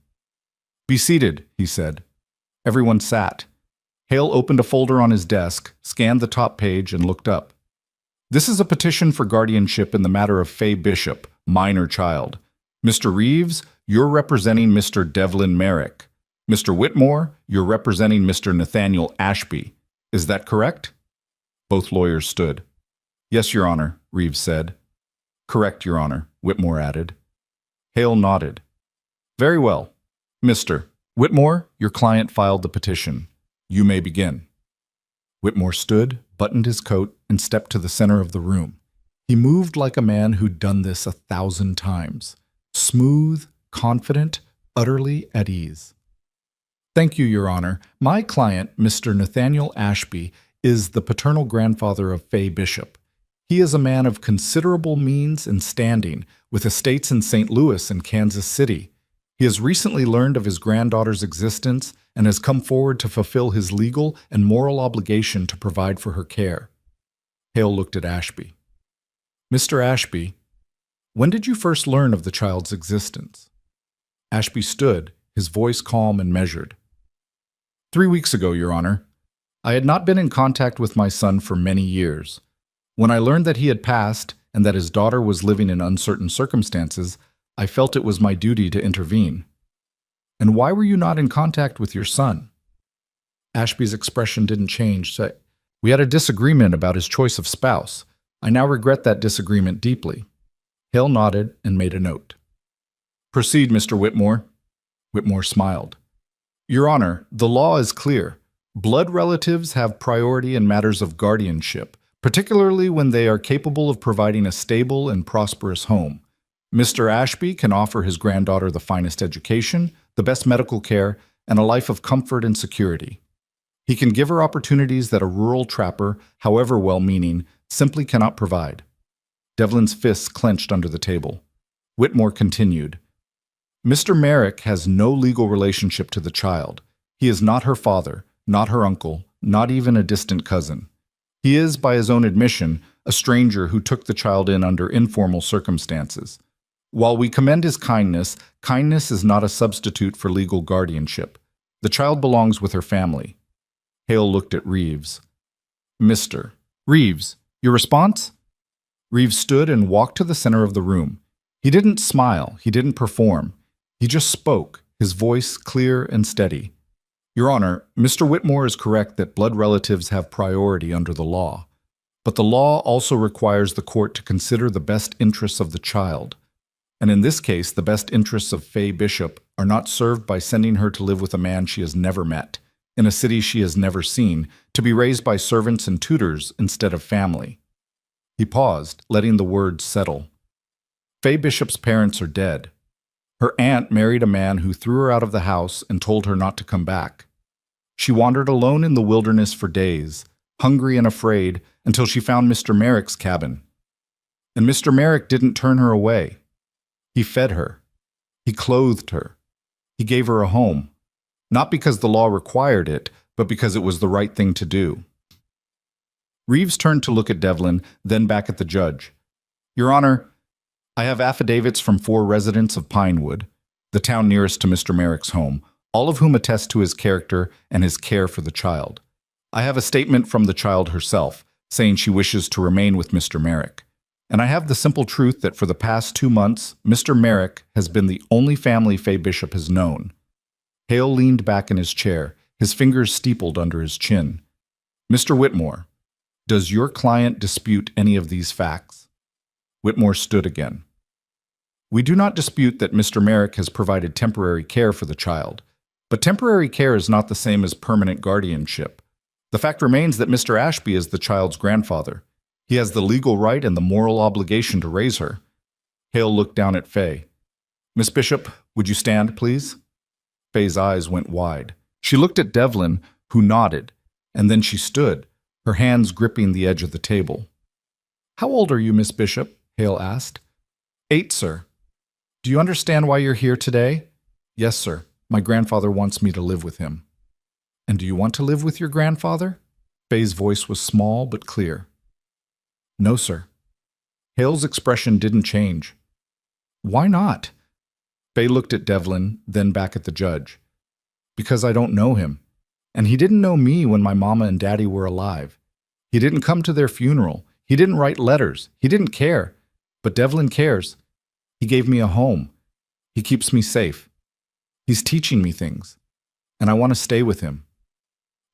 "Be seated," he said. Everyone sat. Hale opened a folder on his desk, scanned the top page, and looked up. "This is a petition for guardianship in the matter of Faye Bishop, minor child. Mr. Reeves, you're representing Mr. Devlin Merrick. Mr. Whitmore, you're representing Mr. Nathaniel Ashby. Is that correct?" Both lawyers stood. "Yes, Your Honor," Reeves said. "Correct, Your Honor," Whitmore added. Hale nodded. "Very well. Mr. Whitmore, your client filed the petition. You may begin." Whitmore stood, buttoned his coat, and stepped to the center of the room. He moved like a man who'd done this 1,000 times. Smooth, confident, utterly at ease. "Thank you, Your Honor. My client, Mr. Nathaniel Ashby, is the paternal grandfather of Faye Bishop. He is a man of considerable means and standing, with estates in St. Louis and Kansas City. He has recently learned of his granddaughter's existence and has come forward to fulfill his legal and moral obligation to provide for her care." Hale looked at Ashby. "Mr. Ashby, when did you first learn of the child's existence?" Ashby stood, his voice calm and measured. 3 weeks ago, Your Honor. I had not been in contact with my son for many years. When I learned that he had passed and that his daughter was living in uncertain circumstances, I felt it was my duty to intervene." "And why were you not in contact with your son?" Ashby's expression didn't change. "We had a disagreement about his choice of spouse. I now regret that disagreement deeply." Hale nodded and made a note. "Proceed, Mr. Whitmore." Whitmore smiled. "Your Honor, the law is clear. Blood relatives have priority in matters of guardianship, particularly when they are capable of providing a stable and prosperous home. Mr. Ashby can offer his granddaughter the finest education, the best medical care, and a life of comfort and security. He can give her opportunities that a rural trapper, however well-meaning, simply cannot provide." Devlin's fists clenched under the table. Whitmore continued, "Mr. Merrick has no legal relationship to the child. He is not her father, not her uncle, not even a distant cousin. He is, by his own admission, a stranger who took the child in under informal circumstances. While we commend his kindness, kindness is not a substitute for legal guardianship. The child belongs with her family." Hale looked at Reeves. "Mr. Reeves, your response?" Reeves stood and walked to the center of the room. He didn't smile, he didn't perform. He just spoke, his voice clear and steady. "Your Honor, Mr. Whitmore is correct that blood relatives have priority under the law. But the law also requires the court to consider the best interests of the child. And in this case, the best interests of Faye Bishop are not served by sending her to live with a man she has never met, in a city she has never seen, to be raised by servants and tutors instead of family." He paused, letting the words settle. "Faye Bishop's parents are dead. Her aunt married a man who threw her out of the house and told her not to come back. She wandered alone in the wilderness for days, hungry and afraid, until she found Mr. Merrick's cabin. And Mr. Merrick didn't turn her away. He fed her. He clothed her. He gave her a home, not because the law required it, but because it was the right thing to do. Reeves turned to look at Devlin, then back at the judge. Your Honor, I have affidavits from 4 residents of Pinewood, the town nearest to Mr. Merrick's home, all of whom attest to his character and his care for the child. I have a statement from the child herself, saying she wishes to remain with Mr. Merrick. And I have the simple truth that for the past 2 months, Mr. Merrick has been the only family Fay Bishop has known. Hale leaned back in his chair, his fingers steepled under his chin. Mr. Whitmore, does your client dispute any of these facts? Whitmore stood again. We do not dispute that Mr. Merrick has provided temporary care for the child, but temporary care is not the same as permanent guardianship. The fact remains that Mr. Ashby is the child's grandfather. He has the legal right and the moral obligation to raise her. Hale looked down at Fay. Miss Bishop, would you stand, please? Fay's eyes went wide. She looked at Devlin, who nodded, and then she stood, her hands gripping the edge of the table. How old are you, Miss Bishop? Hale asked. 8, sir. Do you understand why you're here today? Yes, sir. My grandfather wants me to live with him. And do you want to live with your grandfather? Fay's voice was small but clear. No, sir. Hale's expression didn't change. Why not? Fay looked at Devlin, then back at the judge. Because I don't know him. And he didn't know me when my mama and daddy were alive. He didn't come to their funeral. He didn't write letters. He didn't care. But Devlin cares. He gave me a home. He keeps me safe. He's teaching me things. And I want to stay with him.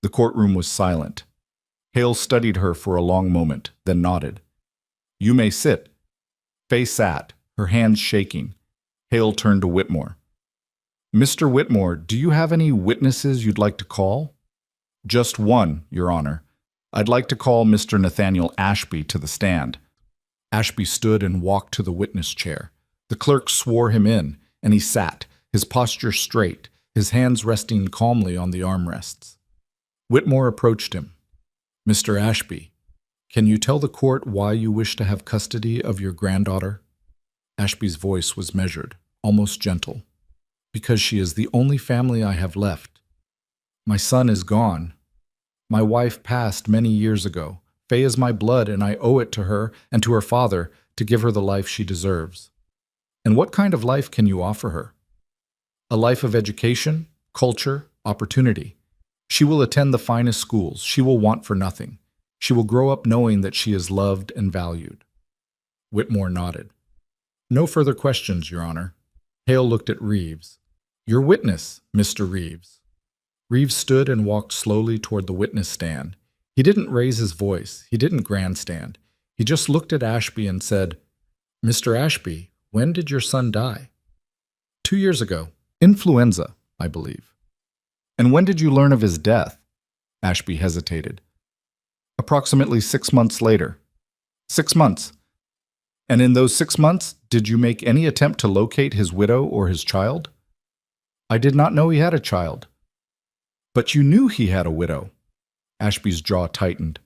The courtroom was silent. Hale studied her for a long moment, then nodded. You may sit. Fay sat, her hands shaking. Hale turned to Whitmore. Mr. Whitmore, do you have any witnesses you'd like to call? Just one, Your Honor. I'd like to call Mr. Nathaniel Ashby to the stand. Ashby stood and walked to the witness chair. The clerk swore him in, and he sat, his posture straight, his hands resting calmly on the armrests. Whitmore approached him. Mr. Ashby, can you tell the court why you wish to have custody of your granddaughter? Ashby's voice was measured, almost gentle. Because she is the only family I have left. My son is gone. My wife passed many years ago. Fay is my blood, and I owe it to her and to her father to give her the life she deserves. And what kind of life can you offer her? A life of education, culture, opportunity. She will attend the finest schools. She will want for nothing. She will grow up knowing that she is loved and valued. Whitmore nodded. No further questions, Your Honor. Hale looked at Reeves. Your witness, Mr. Reeves. Reeves stood and walked slowly toward the witness stand. He didn't raise his voice. He didn't grandstand. He just looked at Ashby and said, Mr. Ashby, when did your son die? 2 years ago. Influenza, I believe. And when did you learn of his death? Ashby hesitated. Approximately 6 months later. 6 months. And in those 6 months, did you make any attempt to locate his widow or his child? I did not know he had a child. But you knew he had a widow. Ashby's jaw tightened.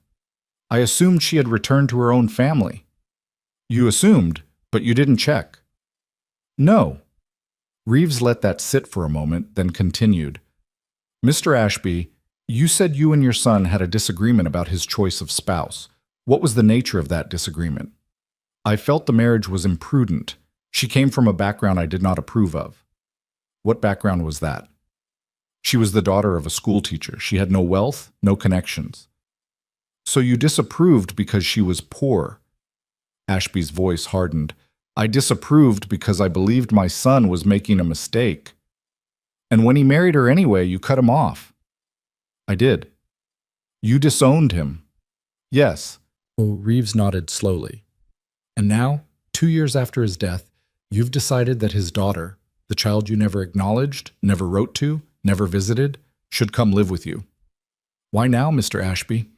I assumed she had returned to her own family. You assumed, but you didn't check. No. Reeves let that sit for a moment, then continued. Mr. Ashby, you said you and your son had a disagreement about his choice of spouse. What was the nature of that disagreement? I felt the marriage was imprudent. She came from a background I did not approve of. What background was that? She was the daughter of a school teacher. She had no wealth, no connections. So you disapproved because she was poor. Ashby's voice hardened. I disapproved because I believed my son was making a mistake. And when he married her anyway, you cut him off. I did. You disowned him. Yes. Oh, Reeves nodded slowly. And now, 2 years after his death, you've decided that his daughter, the child you never acknowledged, never wrote to, never visited, should come live with you. Why now, Mr. Ashby?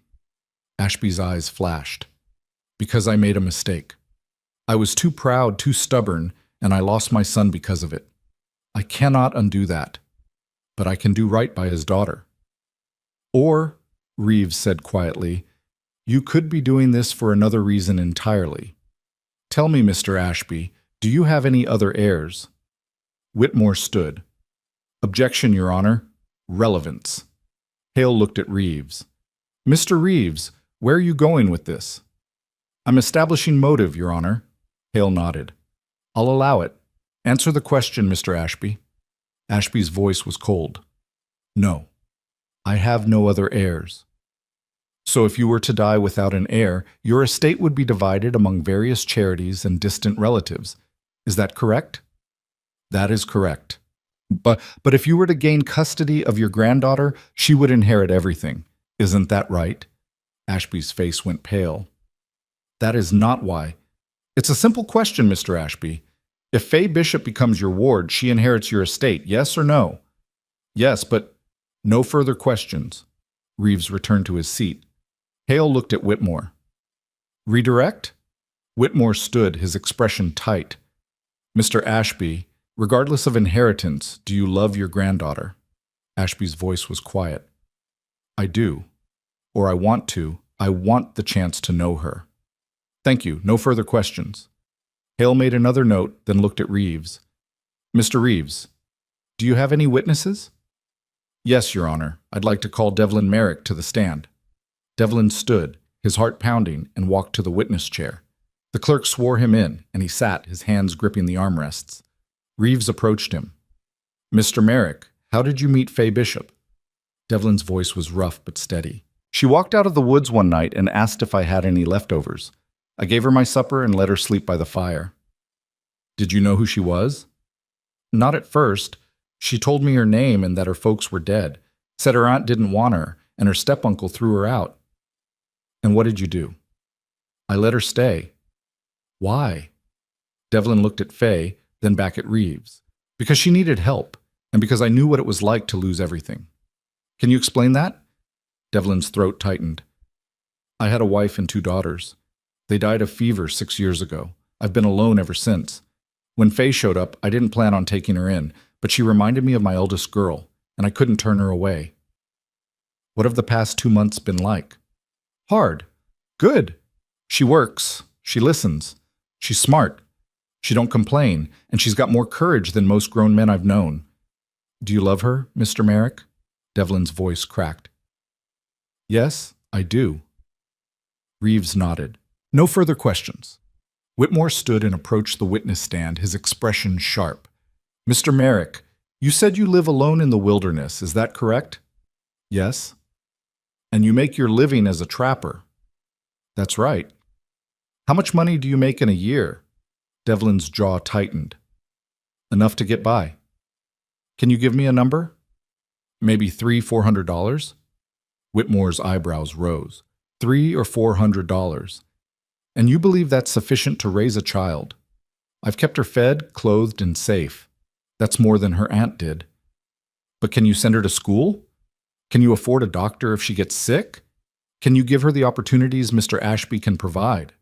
Ashby's eyes flashed. Because I made a mistake. I was too proud, too stubborn, and I lost my son because of it. I cannot undo that, but I can do right by his daughter. Or, Reeves said quietly, you could be doing this for another reason entirely. Tell me, Mr. Ashby, do you have any other heirs? Whitmore stood. Objection, Your Honor. Relevance. Hale looked at Reeves. Mr. Reeves, where are you going with this? I'm establishing motive, Your Honor. Hale nodded. I'll allow it. Answer the question, Mr. Ashby. Ashby's voice was cold. No. I have no other heirs. So if you were to die without an heir, your estate would be divided among various charities and distant relatives. Is that correct? That is correct. But if you were to gain custody of your granddaughter, she would inherit everything. Isn't that right? Ashby's face went pale. That is not why. It's a simple question, Mr. Ashby. If Fay Bishop becomes your ward, she inherits your estate, yes or no? Yes, but no further questions. Reeves returned to his seat. Hale looked at Whitmore. Redirect? Whitmore stood, his expression tight. Mr. Ashby, regardless of inheritance, do you love your granddaughter? Ashby's voice was quiet. I do. Or I want to. I want the chance to know her. Thank you. No further questions. Hale made another note, then looked at Reeves. Mr. Reeves, do you have any witnesses? Yes, Your Honor. I'd like to call Devlin Merrick to the stand. Devlin stood, his heart pounding, and walked to the witness chair. The clerk swore him in, and he sat, his hands gripping the armrests. Reeves approached him. Mr. Merrick, how did you meet Fay Bishop? Devlin's voice was rough but steady. She walked out of the woods one night and asked if I had any leftovers. I gave her my supper and let her sleep by the fire. Did you know who she was? Not at first. She told me her name and that her folks were dead, said her aunt didn't want her, and her step-uncle threw her out. And what did you do? I let her stay. Why? Devlin looked at Fay, then back at Reeves. Because she needed help, and because I knew what it was like to lose everything. Can you explain that? Devlin's throat tightened. I had a wife and 2 daughters. They died of fever 6 years ago. I've been alone ever since. When Fay showed up, I didn't plan on taking her in, but she reminded me of my eldest girl, and I couldn't turn her away. What have the past 2 months been like? Hard. Good. She works. She listens. She's smart. She don't complain, and she's got more courage than most grown men I've known. Do you love her, Mr. Merrick? Devlin's voice cracked. Yes, I do. Reeves nodded. No further questions. Whitmore stood and approached the witness stand, his expression sharp. Mr. Merrick, you said you live alone in the wilderness, is that correct? Yes. And you make your living as a trapper. That's right. How much money do you make in a year? Devlin's jaw tightened. Enough to get by. Can you give me a number? Maybe $300-400? Whitmore's eyebrows rose. $300 or $400. And you believe that's sufficient to raise a child? I've kept her fed, clothed, and safe. That's more than her aunt did. But can you send her to school? Can you afford a doctor if she gets sick? Can you give her the opportunities Mr. Ashby can provide?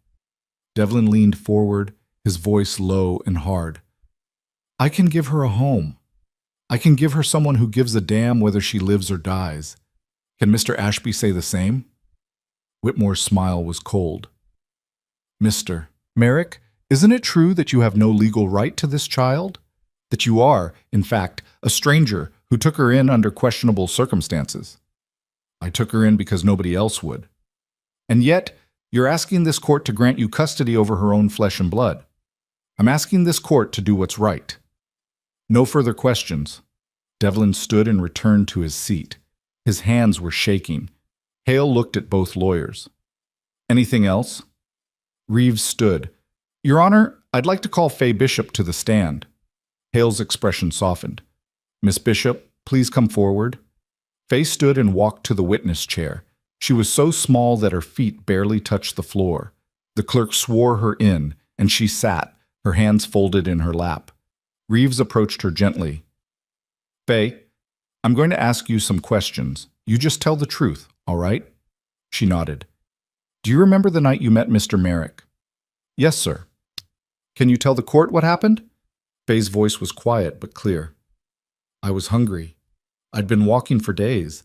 Devlin leaned forward, his voice low and hard. I can give her a home. I can give her someone who gives a damn whether she lives or dies. Can Mr. Ashby say the same? Whitmore's smile was cold. Mr. Merrick, isn't it true that you have no legal right to this child? That you are, in fact, a stranger who took her in under questionable circumstances? I took her in because nobody else would. And yet, you're asking this court to grant you custody over her own flesh and blood. I'm asking this court to do what's right. No further questions. Devlin stood and returned to his seat. His hands were shaking. Hale looked at both lawyers. Anything else? Reeves stood. Your Honor, I'd like to call Fay Bishop to the stand. Hale's expression softened. Miss Bishop, please come forward. Fay stood and walked to the witness chair. She was so small that her feet barely touched the floor. The clerk swore her in, and she sat, her hands folded in her lap. Reeves approached her gently. Fay, I'm going to ask you some questions. You just tell the truth, all right? She nodded. Do you remember the night you met Mr. Merrick? Yes, sir. Can you tell the court what happened? Fay's voice was quiet but clear. I was hungry. I'd been walking for days.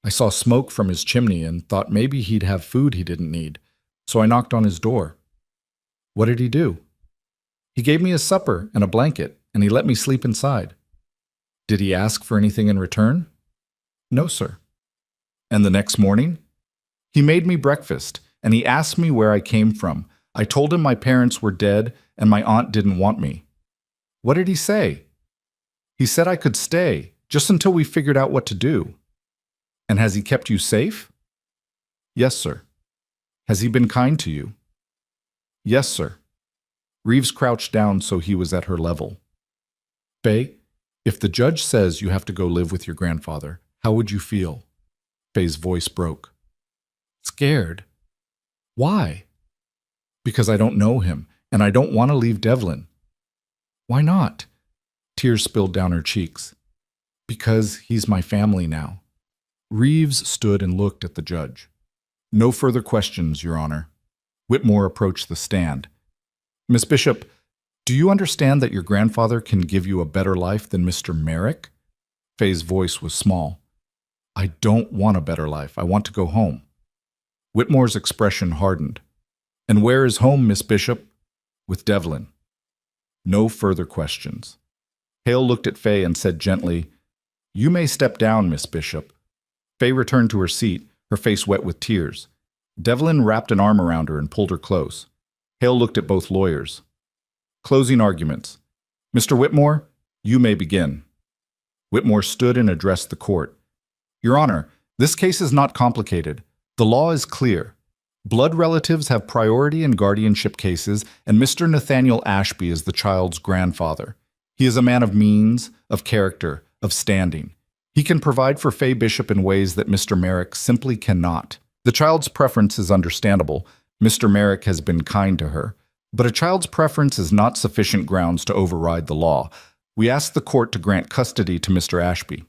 I saw smoke from his chimney and thought maybe he'd have food he didn't need, so I knocked on his door. What did he do? He gave me a supper and a blanket, and he let me sleep inside. Did he ask for anything in return? No, sir. And the next morning? He made me breakfast, and he asked me where I came from. I told him my parents were dead and my aunt didn't want me. What did he say? He said I could stay, just until we figured out what to do. And has he kept you safe? Yes, sir. Has he been kind to you? Yes, sir. Reeves crouched down so he was at her level. Faye, if the judge says you have to go live with your grandfather, how would you feel? Faye's voice broke. Scared. Why? Because I don't know him, and I don't want to leave Devlin. Why not? Tears spilled down her cheeks. Because he's my family now. Reeves stood and looked at the judge. No further questions, Your Honor. Whitmore approached the stand. Miss Bishop, do you understand that your grandfather can give you a better life than Mr. Merrick? Faye's voice was small. I don't want a better life. I want to go home. Whitmore's expression hardened. And where is home, Miss Bishop? With Devlin. No further questions. Hale looked at Faye and said gently, You may step down, Miss Bishop. Faye returned to her seat, her face wet with tears. Devlin wrapped an arm around her and pulled her close. Hale looked at both lawyers. Closing arguments. Mr. Whitmore, you may begin. Whitmore stood and addressed the court. Your Honor, this case is not complicated. The law is clear. Blood relatives have priority in guardianship cases, and Mr. Nathaniel Ashby is the child's grandfather. He is a man of means, of character, of standing. He can provide for Faye Bishop in ways that Mr. Merrick simply cannot. The child's preference is understandable. Mr. Merrick has been kind to her. But a child's preference is not sufficient grounds to override the law. We ask the court to grant custody to Mr. Ashby.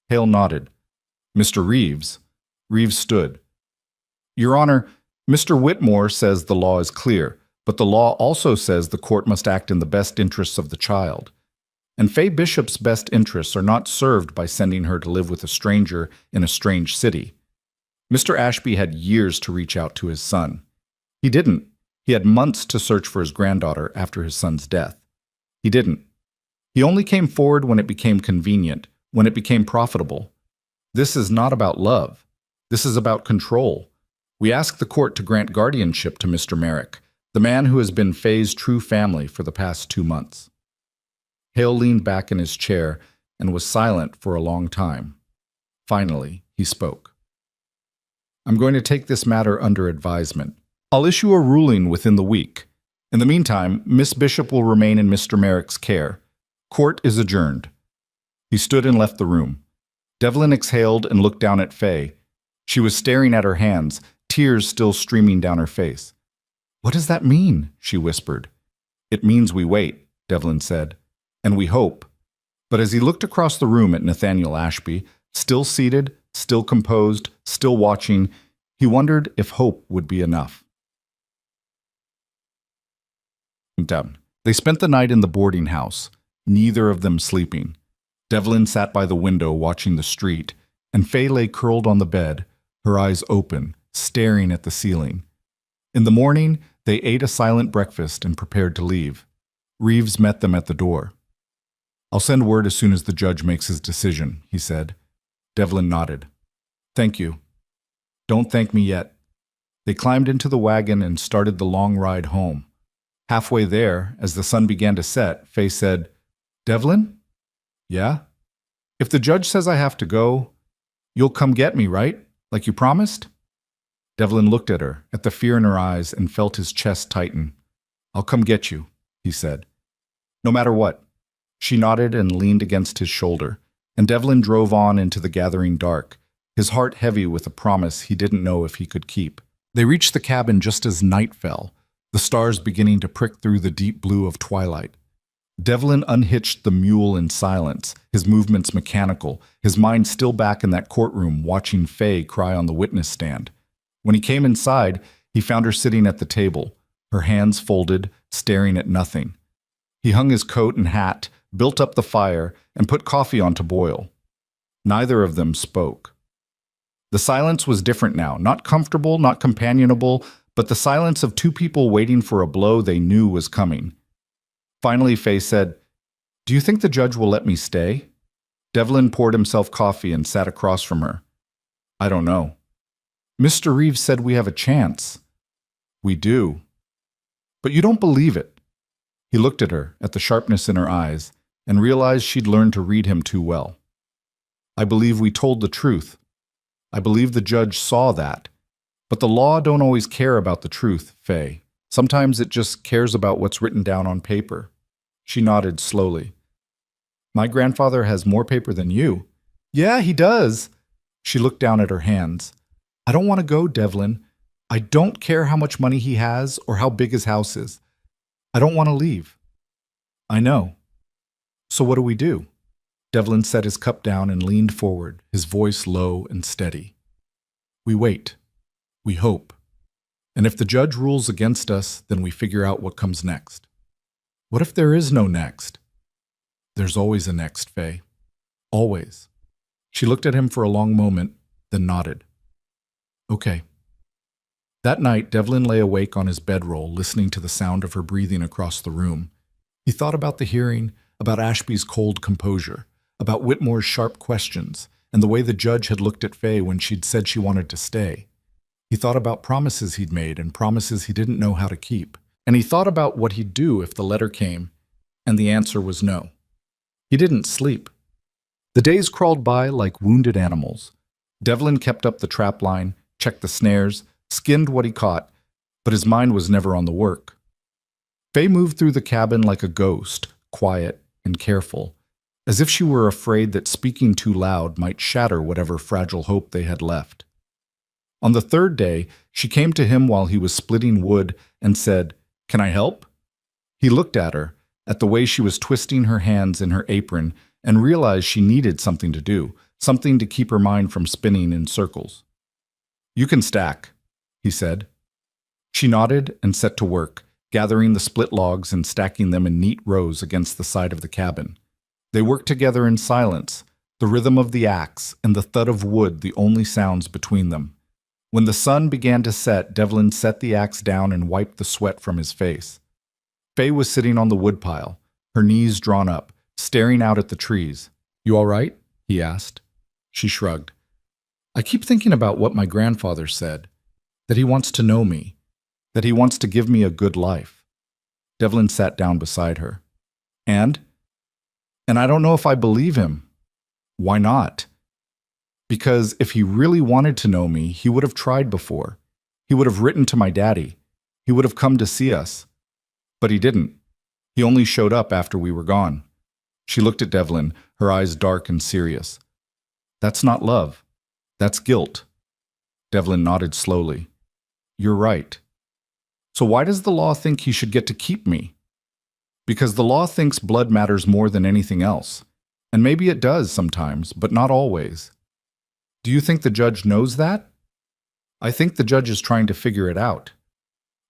Hale nodded. Mr. Reeves. Reeves stood. Your Honor, Mr. Whitmore says the law is clear, but the law also says the court must act in the best interests of the child. And Faye Bishop's best interests are not served by sending her to live with a stranger in a strange city. Mr. Ashby had years to reach out to his son. He didn't. He had months to search for his granddaughter after his son's death. He didn't. He only came forward when it became convenient, when it became profitable. This is not about love. This is about control. We ask the court to grant guardianship to Mr. Merrick, the man who has been Faye's true family for the past 2 months. Hale leaned back in his chair and was silent for a long time. Finally, he spoke. I'm going to take this matter under advisement. I'll issue a ruling within the week. In the meantime, Miss Bishop will remain in Mr. Merrick's care. Court is adjourned. He stood and left the room. Devlin exhaled and looked down at Faye. She was staring at her hands, tears still streaming down her face. What does that mean? She whispered. It means we wait, Devlin said, and we hope. But as he looked across the room at Nathaniel Ashby, still seated, still composed, still watching, he wondered if hope would be enough. They spent the night in the boarding house, neither of them sleeping. Devlin sat by the window watching the street, and Faye lay curled on the bed, her eyes open, staring at the ceiling. In the morning, they ate a silent breakfast and prepared to leave. Reeves met them at the door. I'll send word as soon as the judge makes his decision, he said. Devlin nodded. Thank you. Don't thank me yet. They climbed into the wagon and started the long ride home. Halfway there, as the sun began to set, Faye said, Devlin? Yeah? If the judge says I have to go, you'll come get me, right? Like you promised? Devlin looked at her, at the fear in her eyes, and felt his chest tighten. I'll come get you, he said. No matter what. She nodded and leaned against his shoulder, and Devlin drove on into the gathering dark, his heart heavy with a promise he didn't know if he could keep. They reached the cabin just as night fell, the stars beginning to prick through the deep blue of twilight. Devlin unhitched the mule in silence, his movements mechanical, his mind still back in that courtroom watching Faye cry on the witness stand. When he came inside, he found her sitting at the table, her hands folded, staring at nothing. He hung his coat and hat, built up the fire, and put coffee on to boil. Neither of them spoke. The silence was different now, not comfortable, not companionable, but the silence of two people waiting for a blow they knew was coming. Finally, Faye said, "Do you think the judge will let me stay?" Devlin poured himself coffee and sat across from her. "I don't know. Mr. Reeves said we have a chance." "We do." "But you don't believe it." He looked at her, at the sharpness in her eyes, and realized she'd learned to read him too well. "I believe we told the truth. I believe the judge saw that. But the law don't always care about the truth, Faye. Sometimes it just cares about what's written down on paper." She nodded slowly. "My grandfather has more paper than you." "Yeah, he does." She looked down at her hands. "I don't want to go, Devlin. I don't care how much money he has or how big his house is. I don't want to leave." "I know. So what do we do?" Devlin set his cup down and leaned forward, his voice low and steady. "We wait. We hope. And if the judge rules against us, then we figure out what comes next." "What if there is no next?" "There's always a next, Faye. Always." She looked at him for a long moment, then nodded. "Okay." That night, Devlin lay awake on his bedroll, listening to the sound of her breathing across the room. He thought about the hearing, about Ashby's cold composure, about Whitmore's sharp questions, and the way the judge had looked at Faye when she'd said she wanted to stay. He thought about promises he'd made and promises he didn't know how to keep. And he thought about what he'd do if the letter came, and the answer was no. He didn't sleep. The days crawled by like wounded animals. Devlin kept up the trap line, checked the snares, skinned what he caught, but his mind was never on the work. Faye moved through the cabin like a ghost, quiet and careful, as if she were afraid that speaking too loud might shatter whatever fragile hope they had left. On the third day, she came to him while he was splitting wood and said, "Can I help?" He looked at her, at the way she was twisting her hands in her apron, and realized she needed something to do, something to keep her mind from spinning in circles. "You can stack," he said. She nodded and set to work, gathering the split logs and stacking them in neat rows against the side of the cabin. They worked together in silence, the rhythm of the axe and the thud of wood the only sounds between them. When the sun began to set, Devlin set the axe down and wiped the sweat from his face. Faye was sitting on the woodpile, her knees drawn up, staring out at the trees. "You all right?" he asked. She shrugged. "I keep thinking about what my grandfather said, that he wants to know me, that he wants to give me a good life." Devlin sat down beside her. And I don't know if I believe him." "Why not?" "Because if he really wanted to know me, he would have tried before. He would have written to my daddy. He would have come to see us. But he didn't. He only showed up after we were gone." She looked at Devlin, her eyes dark and serious. "That's not love. That's guilt." Devlin nodded slowly. "You're right. So why does the law think he should get to keep me?" "Because the law thinks blood matters more than anything else. And maybe it does sometimes, but not always." "Do you think the judge knows that?" "I think the judge is trying to figure it out."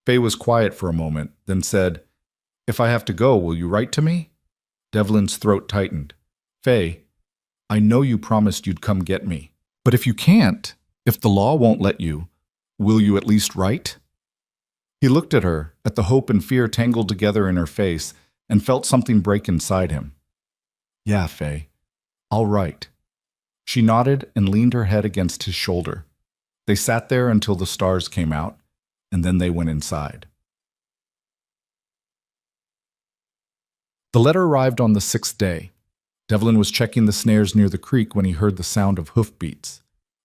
Faye was quiet for a moment, then said, "If I have to go, will you write to me?" Devlin's throat tightened. "Faye, I know you promised you'd come get me. But if you can't, if the law won't let you, will you at least write?" He looked at her, at the hope and fear tangled together in her face, and felt something break inside him. "Yeah, Faye, I'll write." She nodded and leaned her head against his shoulder. They sat there until the stars came out, and then they went inside. The letter arrived on the 6th day. Devlin was checking the snares near the creek when he heard the sound of hoofbeats.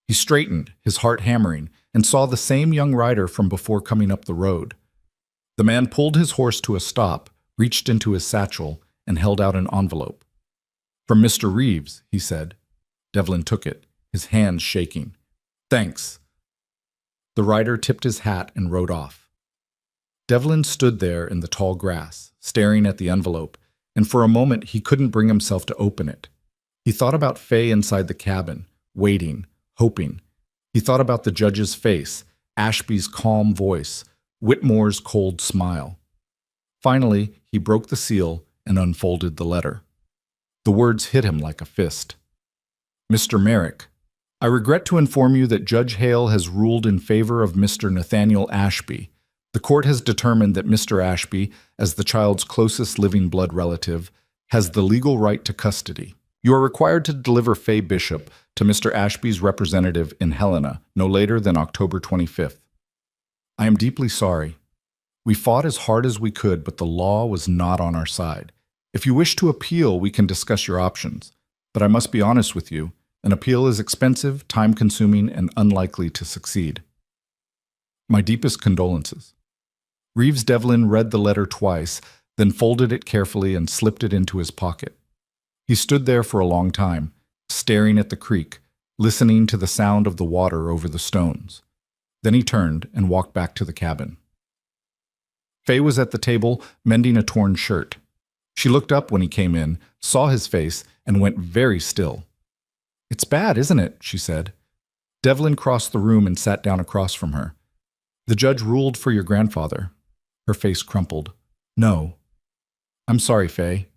He straightened, his heart hammering, and saw the same young rider from before coming up the road. The man pulled his horse to a stop, reached into his satchel, and held out an envelope. "From Mr. Reeves," he said. Devlin took it, his hands shaking. "Thanks." The rider tipped his hat and rode off. Devlin stood there in the tall grass, staring at the envelope, and for a moment he couldn't bring himself to open it. He thought about Faye inside the cabin, waiting, hoping. He thought about the judge's face, Ashby's calm voice, Whitmore's cold smile. Finally, he broke the seal and unfolded the letter. The words hit him like a fist. Mr. Merrick, I regret to inform you that Judge Hale has ruled in favor of Mr. Nathaniel Ashby. The court has determined that Mr. Ashby, as the child's closest living blood relative, has the legal right to custody. You are required to deliver Faye Bishop to Mr. Ashby's representative in Helena no later than October 25th. I am deeply sorry. We fought as hard as we could, but the law was not on our side. If you wish to appeal, we can discuss your options. But I must be honest with you, an appeal is expensive, time-consuming, and unlikely to succeed. My deepest condolences. Reeves Devlin read the letter twice, then folded it carefully and slipped it into his pocket. He stood there for a long time, staring at the creek, listening to the sound of the water over the stones. Then he turned and walked back to the cabin. Faye was at the table, mending a torn shirt. She looked up when he came in, saw his face, and went very still. "It's bad, isn't it?" she said. Devlin crossed the room and sat down across from her. "The judge ruled for your grandfather." Her face crumpled. "No." "I'm sorry, Faye."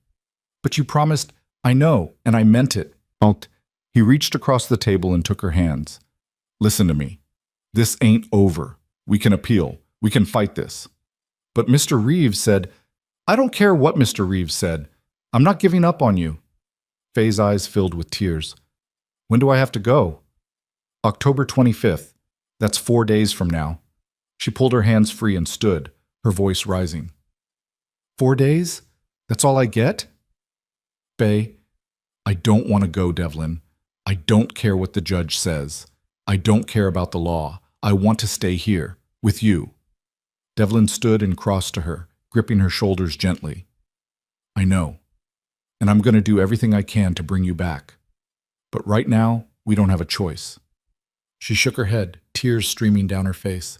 "But you promised—" "I know, and I meant it." He reached across the table and took her hands. "Listen to me. This ain't over. We can appeal. We can fight this." "But Mr. Reeves said—" "I don't care what Mr. Reeves said. I'm not giving up on you." Faye's eyes filled with tears. "When do I have to go?" "October 25th. That's 4 days from now." She pulled her hands free and stood, her voice rising. 4 days? That's all I get? Faye, I don't want to go, Devlin. I don't care what the judge says. I don't care about the law. I want to stay here, with you. Devlin stood and crossed to her, gripping her shoulders gently. I know, and I'm going to do everything I can to bring you back. But right now, we don't have a choice. She shook her head, tears streaming down her face.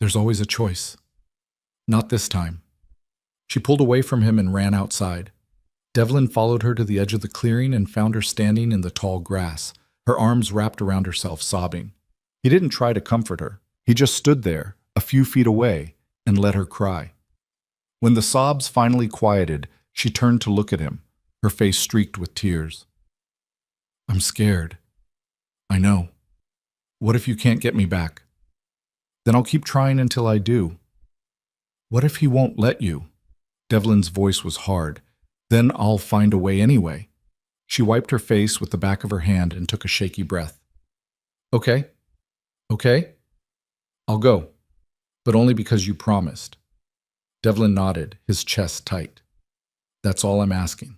There's always a choice. Not this time. She pulled away from him and ran outside. Devlin followed her to the edge of the clearing and found her standing in the tall grass, her arms wrapped around herself, sobbing. He didn't try to comfort her. He just stood there, a few feet away, and let her cry. When the sobs finally quieted, she turned to look at him, her face streaked with tears. I'm scared. I know. What if you can't get me back? Then I'll keep trying until I do. What if he won't let you? Devlin's voice was hard. Then I'll find a way anyway. She wiped her face with the back of her hand and took a shaky breath. Okay. Okay? I'll go. But only because you promised. Devlin nodded, his chest tight. That's all I'm asking.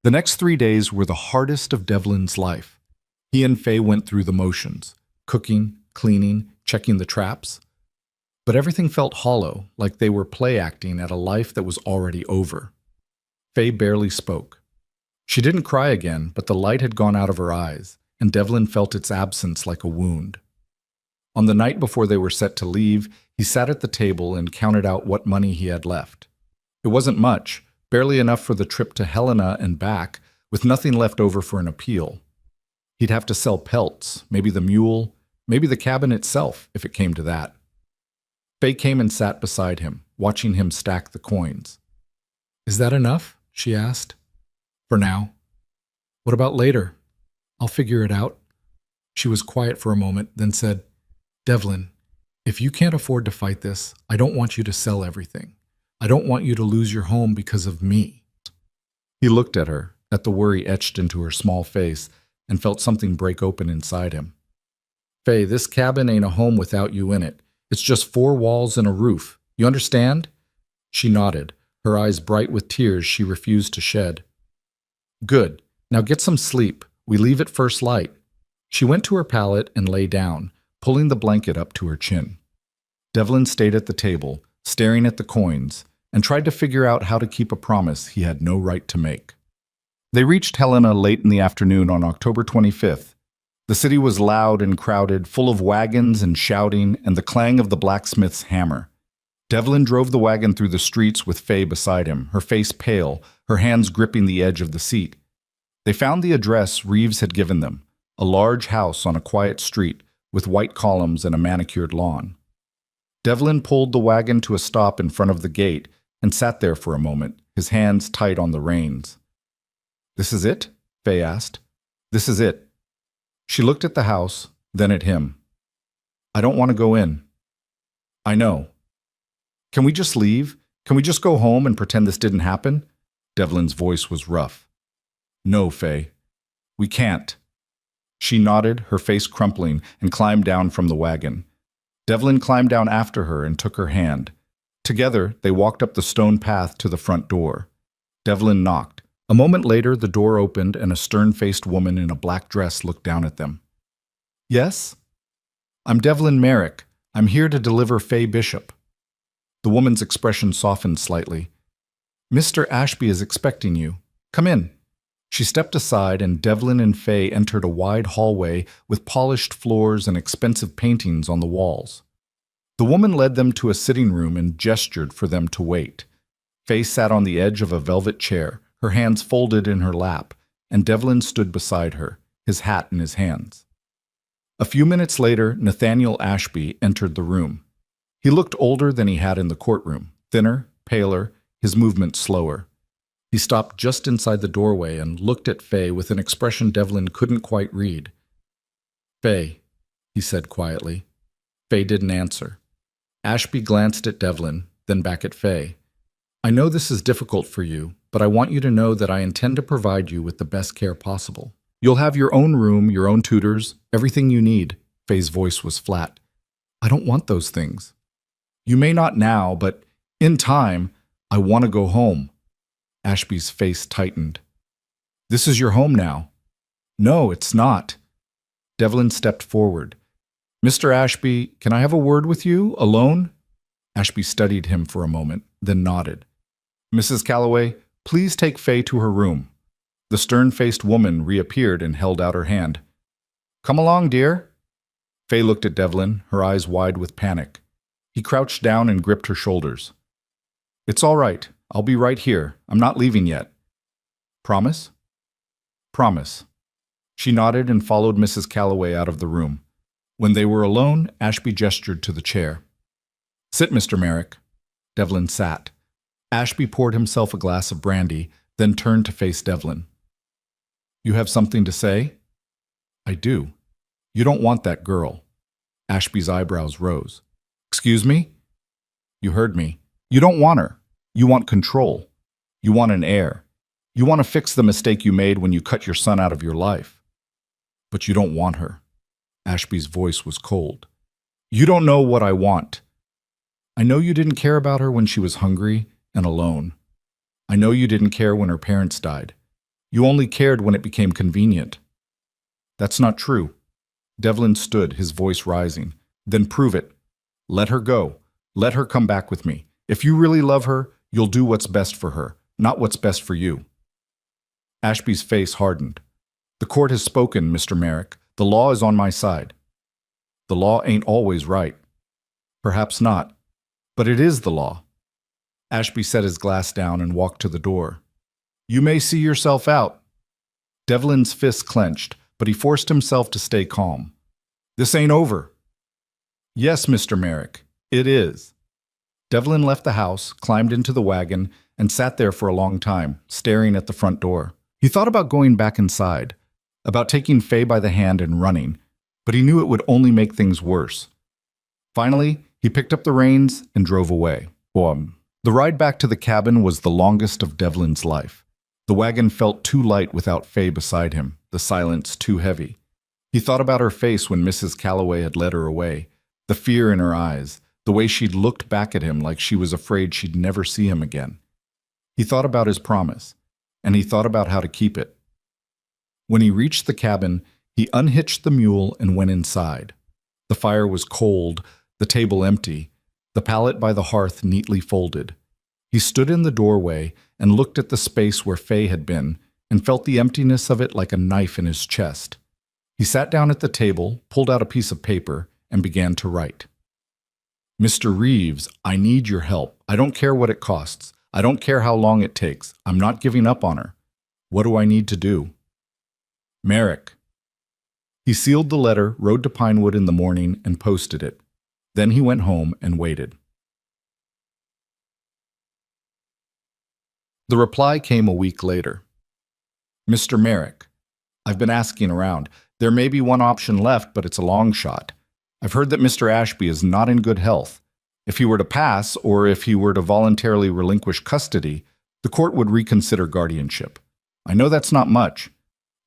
The next 3 days were the hardest of Devlin's life. He and Faye went through the motions, cooking, cleaning, checking the traps. But everything felt hollow, like they were play acting at a life that was already over. Faye barely spoke. She didn't cry again, but the light had gone out of her eyes, and Devlin felt its absence like a wound. On the night before they were set to leave, he sat at the table and counted out what money he had left. It wasn't much, barely enough for the trip to Helena and back, with nothing left over for an appeal. He'd have to sell pelts, maybe the mule, maybe the cabin itself, if it came to that. Faye came and sat beside him, watching him stack the coins. Is that enough? She asked. For now. What about later? I'll figure it out. She was quiet for a moment, then said, Devlin, if you can't afford to fight this, I don't want you to sell everything. I don't want you to lose your home because of me. He looked at her, at the worry etched into her small face, and felt something break open inside him. Faye, this cabin ain't a home without you in it. It's just 4 walls and a roof. You understand? She nodded, her eyes bright with tears she refused to shed. Good. Now get some sleep. We leave at first light. She went to her pallet and lay down, pulling the blanket up to her chin. Devlin stayed at the table, staring at the coins, and tried to figure out how to keep a promise he had no right to make. They reached Helena late in the afternoon on October 25th. The city was loud and crowded, full of wagons and shouting and the clang of the blacksmith's hammer. Devlin drove the wagon through the streets with Faye beside him, her face pale, her hands gripping the edge of the seat. They found the address Reeves had given them, a large house on a quiet street with white columns and a manicured lawn. Devlin pulled the wagon to a stop in front of the gate and sat there for a moment, his hands tight on the reins. "This is it?" Faye asked. "This is it." She looked at the house, then at him. "I don't want to go in." "I know." "Can we just leave? Can we just go home and pretend this didn't happen?" Devlin's voice was rough. "No, Faye. We can't." She nodded, her face crumpling, and climbed down from the wagon. Devlin climbed down after her and took her hand. Together, they walked up the stone path to the front door. Devlin knocked. A moment later, the door opened and a stern-faced woman in a black dress looked down at them. "Yes?" "I'm Devlin Merrick. I'm here to deliver Faye Bishop." The woman's expression softened slightly. "Mr. Ashby is expecting you. Come in." She stepped aside and Devlin and Faye entered a wide hallway with polished floors and expensive paintings on the walls. The woman led them to a sitting room and gestured for them to wait. Faye sat on the edge of a velvet chair, her hands folded in her lap, and Devlin stood beside her, his hat in his hands. A few minutes later, Nathaniel Ashby entered the room. He looked older than he had in the courtroom, thinner, paler, his movements slower. He stopped just inside the doorway and looked at Faye with an expression Devlin couldn't quite read. "Faye," he said quietly. Faye didn't answer. Ashby glanced at Devlin, then back at Faye. "I know this is difficult for you, but I want you to know that I intend to provide you with the best care possible. You'll have your own room, your own tutors, everything you need." Faye's voice was flat. "I don't want those things." "You may not now, but in time, I want to go home." Ashby's face tightened. "This is your home now." "No, it's not." Devlin stepped forward. "Mr. Ashby, can I have a word with you, alone?" Ashby studied him for a moment, then nodded. "Mrs. Calloway, please take Faye to her room." The stern-faced woman reappeared and held out her hand. "Come along, dear." Faye looked at Devlin, her eyes wide with panic. He crouched down and gripped her shoulders. "It's all right. I'll be right here. I'm not leaving yet." "Promise?" "Promise." She nodded and followed Mrs. Calloway out of the room. When they were alone, Ashby gestured to the chair. "Sit, Mr. Merrick." Devlin sat. Ashby poured himself a glass of brandy, then turned to face Devlin. "You have something to say?" "I do." "You don't want that girl." Ashby's eyebrows rose. "Excuse me?" "You heard me. You don't want her. You want control. You want an heir. You want to fix the mistake you made when you cut your son out of your life. But you don't want her." Ashby's voice was cold. "You don't know what I want. I know you didn't care about her when she was hungry and alone. I know you didn't care when her parents died. You only cared when it became convenient." "That's not true." Devlin stood, his voice rising. "Then prove it. Let her go. Let her come back with me. If you really love her, you'll do what's best for her, not what's best for you." Ashby's face hardened. "The court has spoken, Mr. Merrick. The law is on my side." "The law ain't always right." "Perhaps not. But it is the law." Ashby set his glass down and walked to the door. "You may see yourself out." Devlin's fists clenched, but he forced himself to stay calm. "This ain't over." "Yes, Mr. Merrick, it is." Devlin left the house, climbed into the wagon, and sat there for a long time, staring at the front door. He thought about going back inside, about taking Faye by the hand and running, but he knew it would only make things worse. Finally, he picked up the reins and drove away. The ride back to the cabin was the longest of Devlin's life. The wagon felt too light without Faye beside him, the silence too heavy. He thought about her face when Mrs. Calloway had led her away, the fear in her eyes, the way she'd looked back at him like she was afraid she'd never see him again. He thought about his promise, and he thought about how to keep it. When he reached the cabin, he unhitched the mule and went inside. The fire was cold, the table empty, the pallet by the hearth neatly folded. He stood in the doorway and looked at the space where Faye had been and felt the emptiness of it like a knife in his chest. He sat down at the table, pulled out a piece of paper, and began to write. "Mr. Reeves, I need your help. I don't care what it costs. I don't care how long it takes. I'm not giving up on her. What do I need to do? Merrick." He sealed the letter, rode to Pinewood in the morning, and posted it. Then he went home and waited. The reply came a week later. Mr. Merrick, I've been asking around. There may be one option left, but it's a long shot. I've heard that Mr. Ashby is not in good health. If he were to pass, or if he were to voluntarily relinquish custody, the court would reconsider guardianship. I know that's not much,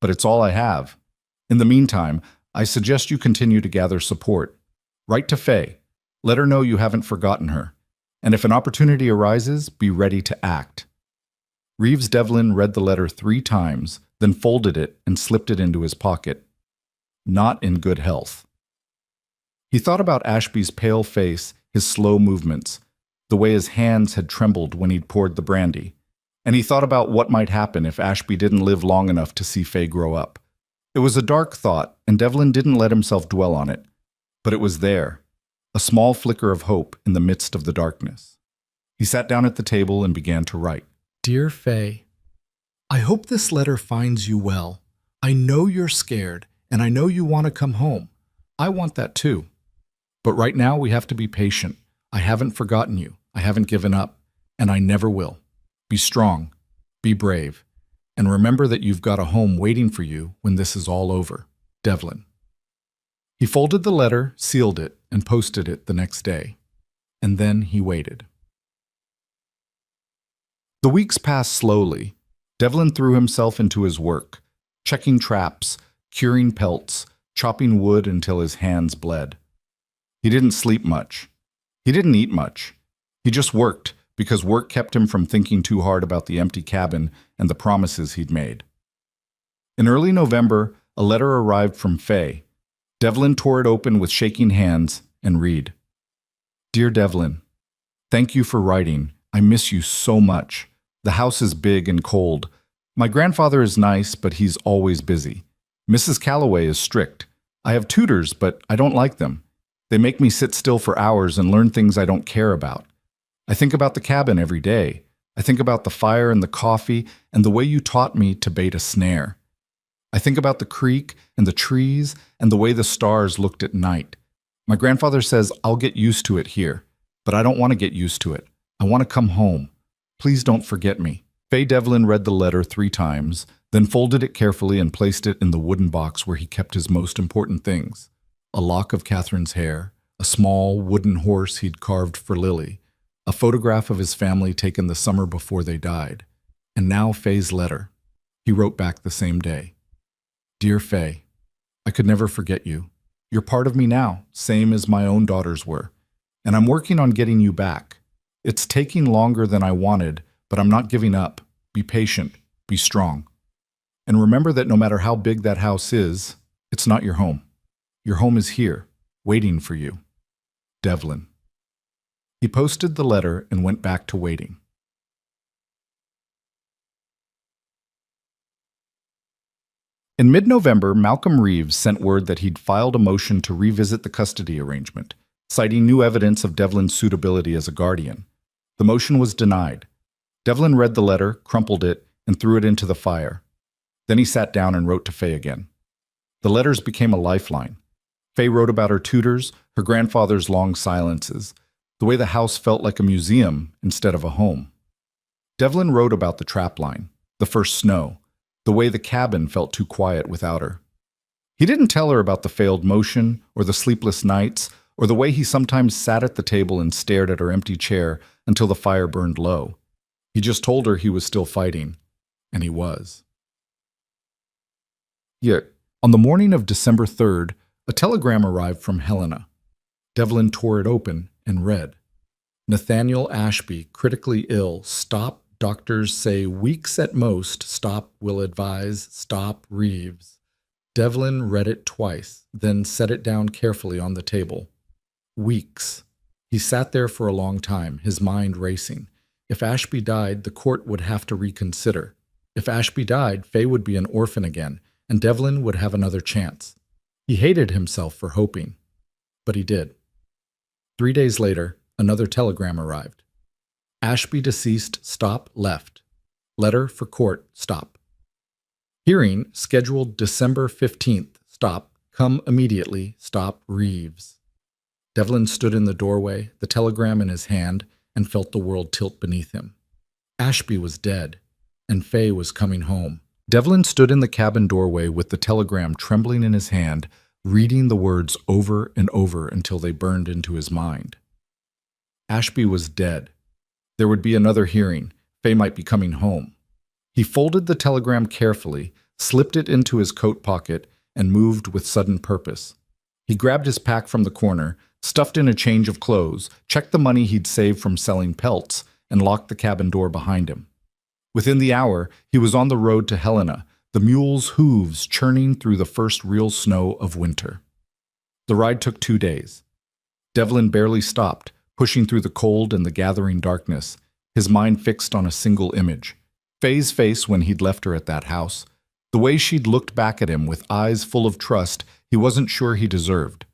but it's all I have. In the meantime, I suggest you continue to gather support. Write to Faye. Let her know you haven't forgotten her. And if an opportunity arises, be ready to act. Reeves Devlin read the letter 3 times, then folded it and slipped it into his pocket. Not in good health. He thought about Ashby's pale face, his slow movements, the way his hands had trembled when he'd poured the brandy. And he thought about what might happen if Ashby didn't live long enough to see Faye grow up. It was a dark thought, and Devlin didn't let himself dwell on it. But it was there, a small flicker of hope in the midst of the darkness. He sat down at the table and began to write. Dear Faye, I hope this letter finds you well. I know you're scared, and I know you want to come home. I want that too. But right now we have to be patient. I haven't forgotten you. I haven't given up, and I never will. Be strong. Be brave. And remember that you've got a home waiting for you when this is all over. Devlin. He folded the letter, sealed it, and posted it the next day. And then he waited. The weeks passed slowly. Devlin threw himself into his work, checking traps, curing pelts, chopping wood until his hands bled. He didn't sleep much. He didn't eat much. He just worked, because work kept him from thinking too hard about the empty cabin and the promises he'd made. In early November, a letter arrived from Faye. Devlin tore it open with shaking hands and read. Dear Devlin, thank you for writing. I miss you so much. The house is big and cold. My grandfather is nice, but he's always busy. Mrs. Calloway is strict. I have tutors, but I don't like them. They make me sit still for hours and learn things I don't care about. I think about the cabin every day. I think about the fire and the coffee and the way you taught me to bait a snare. I think about the creek and the trees and the way the stars looked at night. My grandfather says I'll get used to it here, but I don't want to get used to it. I want to come home. Please don't forget me. Faye Devlin read the letter 3 times, then folded it carefully and placed it in the wooden box where he kept his most important things. A lock of Catherine's hair, a small wooden horse he'd carved for Lily, a photograph of his family taken the summer before they died, and now Faye's letter. He wrote back the same day. Dear Faye, I could never forget you. You're part of me now, same as my own daughters were, and I'm working on getting you back. It's taking longer than I wanted, but I'm not giving up. Be patient, be strong. And remember that no matter how big that house is, it's not your home. Your home is here, waiting for you. Devlin. He posted the letter and went back to waiting. In mid-November, Malcolm Reeves sent word that he'd filed a motion to revisit the custody arrangement, citing new evidence of Devlin's suitability as a guardian. The motion was denied. Devlin read the letter, crumpled it, and threw it into the fire. Then he sat down and wrote to Faye again. The letters became a lifeline. Faye wrote about her tutors, her grandfather's long silences, the way the house felt like a museum instead of a home. Devlin wrote about the trapline, the first snow, the way the cabin felt too quiet without her. He didn't tell her about the failed motion or the sleepless nights or the way he sometimes sat at the table and stared at her empty chair until the fire burned low. He just told her he was still fighting, and he was. Yet, on the morning of December 3rd, a telegram arrived from Helena. Devlin tore it open and read, Nathaniel Ashby, critically ill. Stop. Doctors say weeks at most. Stop. Will advise. Stop. Reeves. Devlin read it twice, then set it down carefully on the table. Weeks. He sat there for a long time, his mind racing. If Ashby died, the court would have to reconsider. If Ashby died, Faye would be an orphan again, and Devlin would have another chance. He hated himself for hoping, but he did. 3 days later, another telegram arrived. Ashby deceased, stop, left. Letter for court, stop. Hearing scheduled December 15th, stop, come immediately, stop, Reeves. Devlin stood in the doorway, the telegram in his hand, and felt the world tilt beneath him. Ashby was dead, and Faye was coming home. Devlin stood in the cabin doorway with the telegram trembling in his hand, reading the words over and over until they burned into his mind. Ashby was dead. There would be another hearing. Faye might be coming home. He folded the telegram carefully, slipped it into his coat pocket, and moved with sudden purpose. He grabbed his pack from the corner, stuffed in a change of clothes, checked the money he'd saved from selling pelts, and locked the cabin door behind him. Within the hour, he was on the road to Helena, the mule's hooves churning through the first real snow of winter. The ride took 2 days. Devlin barely stopped, pushing through the cold and the gathering darkness, his mind fixed on a single image. Faye's face when he'd left her at that house. The way she'd looked back at him with eyes full of trust he wasn't sure he deserved.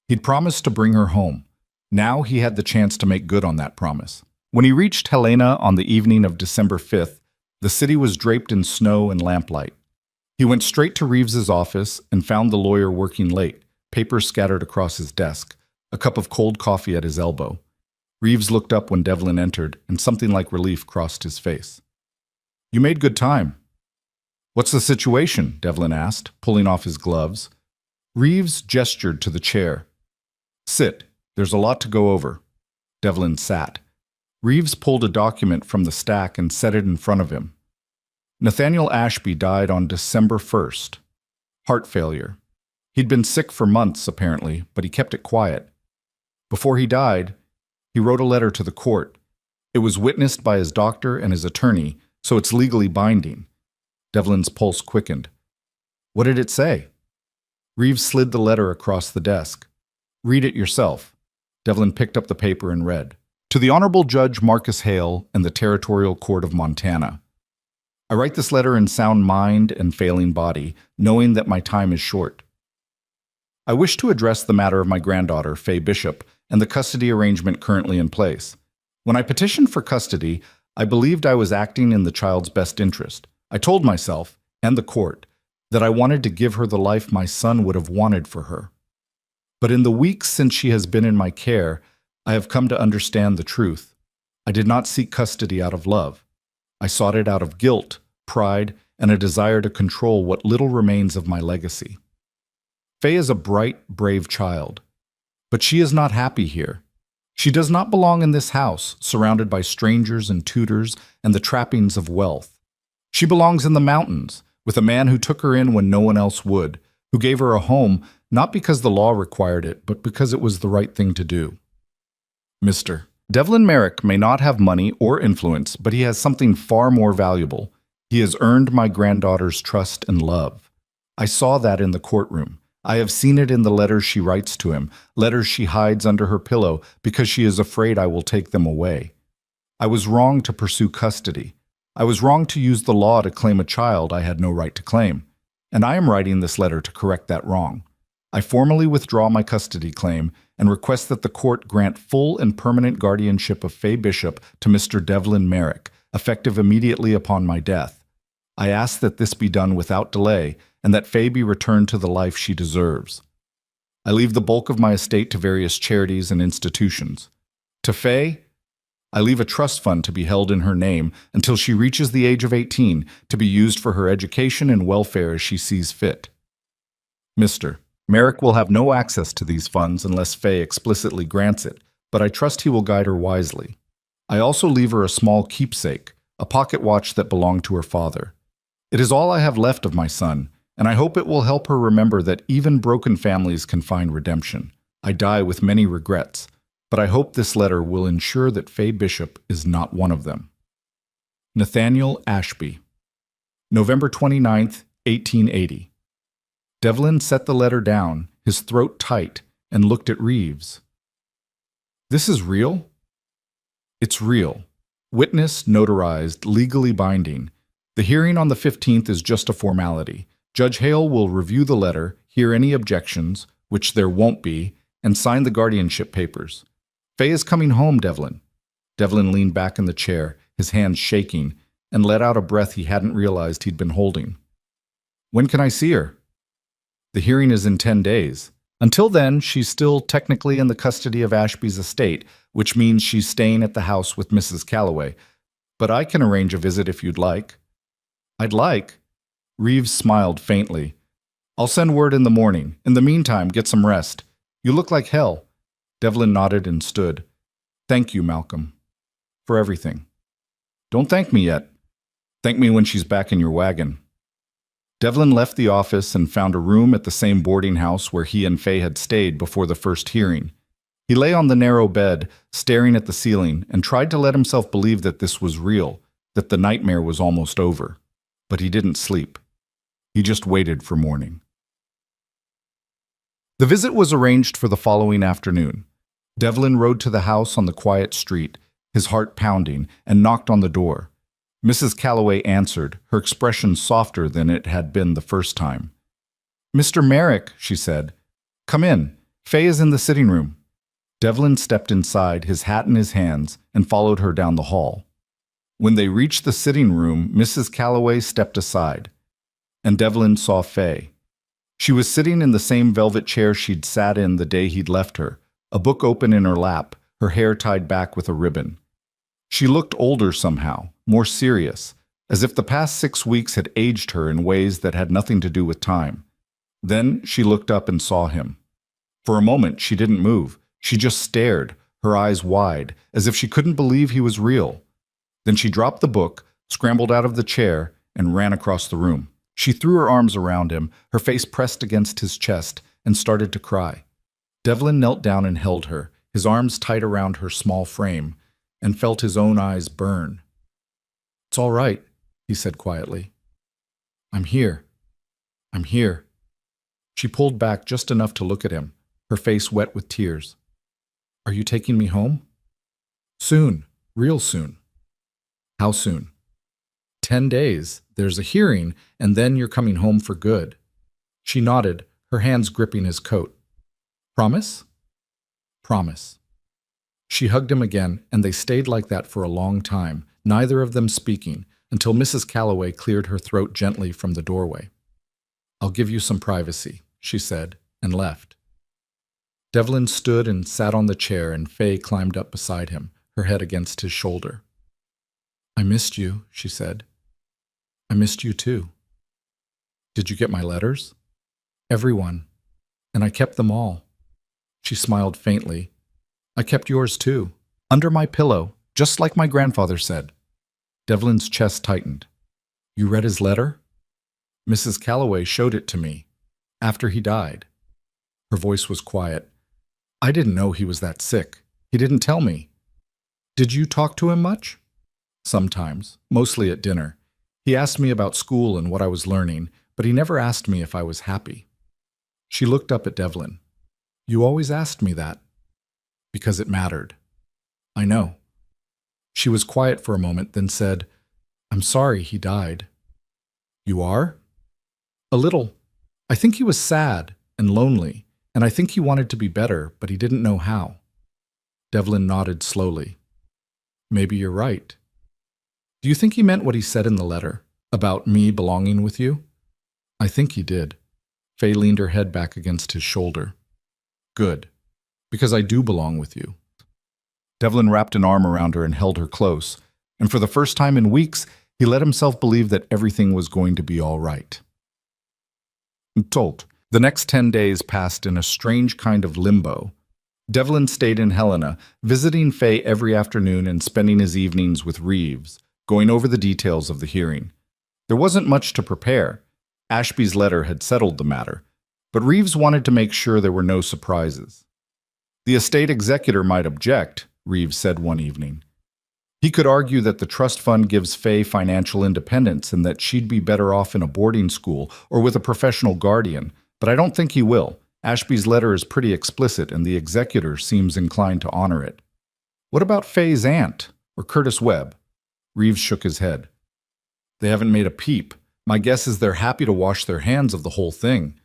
He'd promised to bring her home. Now he had the chance to make good on that promise. When he reached Helena on the evening of December 5th, the city was draped in snow and lamplight. He went straight to Reeves's office and found the lawyer working late, papers scattered across his desk, a cup of cold coffee at his elbow. Reeves looked up when Devlin entered, and something like relief crossed his face. "You made good time." "What's the situation?" Devlin asked, pulling off his gloves. Reeves gestured to the chair. "Sit. There's a lot to go over." Devlin sat. Reeves pulled a document from the stack and set it in front of him. Nathaniel Ashby died on December 1st. Heart failure. He'd been sick for months, apparently, but he kept it quiet. Before he died, he wrote a letter to the court. It was witnessed by his doctor and his attorney, so it's legally binding. Devlin's pulse quickened. "What did it say?" Reeves slid the letter across the desk. "Read it yourself." Devlin picked up the paper and read. "To the Honorable Judge Marcus Hale and the Territorial Court of Montana. I write this letter in sound mind and failing body, knowing that my time is short. I wish to address the matter of my granddaughter, Faye Bishop, and the custody arrangement currently in place. When I petitioned for custody, I believed I was acting in the child's best interest. I told myself, and the court, that I wanted to give her the life my son would have wanted for her. But in the weeks since she has been in my care, I have come to understand the truth. I did not seek custody out of love. I sought it out of guilt, pride, and a desire to control what little remains of my legacy. Faye is a bright, brave child, but she is not happy here. She does not belong in this house, surrounded by strangers and tutors and the trappings of wealth. She belongs in the mountains, with a man who took her in when no one else would, who gave her a home not because the law required it, but because it was the right thing to do. Mr. Devlin Merrick may not have money or influence, but he has something far more valuable. He has earned my granddaughter's trust and love. I saw that in the courtroom. I have seen it in the letters she writes to him, letters she hides under her pillow because she is afraid I will take them away. I was wrong to pursue custody. I was wrong to use the law to claim a child I had no right to claim. And I am writing this letter to correct that wrong. I formally withdraw my custody claim and request that the court grant full and permanent guardianship of Faye Bishop to Mr. Devlin Merrick, effective immediately upon my death. I ask that this be done without delay and that Faye be returned to the life she deserves. I leave the bulk of my estate to various charities and institutions. To Faye, I leave a trust fund to be held in her name until she reaches the age of 18 to be used for her education and welfare as she sees fit. Mr. Merrick will have no access to these funds unless Faye explicitly grants it, but I trust he will guide her wisely. I also leave her a small keepsake, a pocket watch that belonged to her father. It is all I have left of my son, and I hope it will help her remember that even broken families can find redemption. I die with many regrets, but I hope this letter will ensure that Faye Bishop is not one of them. Nathaniel Ashby. November 29th, 1880. Devlin set the letter down, his throat tight, and looked at Reeves. "This is real?" "It's real. Witness, notarized, legally binding. The hearing on the 15th is just a formality. Judge Hale will review the letter, hear any objections, which there won't be, and sign the guardianship papers. Faye is coming home, Devlin." Devlin leaned back in the chair, his hands shaking, and let out a breath he hadn't realized he'd been holding. "When can I see her?" "The hearing is in 10 days. Until then, she's still technically in the custody of Ashby's estate, which means she's staying at the house with Mrs. Calloway. but I can arrange a visit if you'd like. I'd like. Reeves smiled faintly. I'll send word in the morning. In the meantime, get some rest. You look like hell. Devlin nodded and stood. Thank you, Malcolm. For everything. Don't thank me yet. Thank me when she's back in your wagon. Devlin left the office and found a room at the same boarding house where he and Faye had stayed before the first hearing. He lay on the narrow bed, staring at the ceiling, and tried to let himself believe that this was real, that the nightmare was almost over. But he didn't sleep. He just waited for morning. The visit was arranged for the following afternoon. Devlin rode to the house on the quiet street, his heart pounding, and knocked on the door. Mrs. Calloway answered, her expression softer than it had been the first time. Mr. Merrick, she said. Come in. Faye is in the sitting room. Devlin stepped inside, his hat in his hands, and followed her down the hall. When they reached the sitting room, Mrs. Calloway stepped aside, and Devlin saw Faye. She was sitting in the same velvet chair she'd sat in the day he'd left her, a book open in her lap, her hair tied back with a ribbon. She looked older somehow, more serious, as if the past 6 weeks had aged her in ways that had nothing to do with time. Then she looked up and saw him. For a moment, she didn't move. She just stared, her eyes wide, as if she couldn't believe he was real. Then she dropped the book, scrambled out of the chair, and ran across the room. She threw her arms around him, her face pressed against his chest, and started to cry. Devlin knelt down and held her, his arms tight around her small frame, and felt his own eyes burn. It's all right, he said quietly. I'm here. I'm here. She pulled back just enough to look at him, her face wet with tears. Are you taking me home? Soon, real soon. How soon? 10 days. There's a hearing, and then you're coming home for good. She nodded, her hands gripping his coat. Promise? Promise. She hugged him again, and they stayed like that for a long time, neither of them speaking, until Mrs. Calloway cleared her throat gently from the doorway. I'll give you some privacy, she said, and left. Devlin stood and sat on the chair, and Faye climbed up beside him, her head against his shoulder. I missed you, she said. I missed you too. Did you get my letters? Everyone. And I kept them all. She smiled faintly. I kept yours too. Under my pillow, just like my grandfather said. Devlin's chest tightened. You read his letter? Mrs. Calloway showed it to me. After he died. Her voice was quiet. I didn't know he was that sick. He didn't tell me. Did you talk to him much? Sometimes, mostly at dinner. He asked me about school and what I was learning, but he never asked me if I was happy. She looked up at Devlin. You always asked me that. Because it mattered. I know. She was quiet for a moment, then said, I'm sorry he died. You are? A little. I think he was sad and lonely, and I think he wanted to be better, but he didn't know how. Devlin nodded slowly. Maybe you're right. Do you think he meant what he said in the letter, about me belonging with you? I think he did. Faye leaned her head back against his shoulder. Good, because I do belong with you. Devlin wrapped an arm around her and held her close, and for the first time in weeks, he let himself believe that everything was going to be all right. Tolt. The next 10 days passed in a strange kind of limbo. Devlin stayed in Helena, visiting Faye every afternoon and spending his evenings with Reeves, going over the details of the hearing. There wasn't much to prepare. Ashby's letter had settled the matter, but Reeves wanted to make sure there were no surprises. The estate executor might object, Reeves said one evening. He could argue that the trust fund gives Faye financial independence and that she'd be better off in a boarding school or with a professional guardian, but I don't think he will. Ashby's letter is pretty explicit and the executor seems inclined to honor it. What about Faye's aunt or Curtis Webb? Reeves shook his head. They haven't made a peep. My guess is they're happy to wash their hands of the whole thing.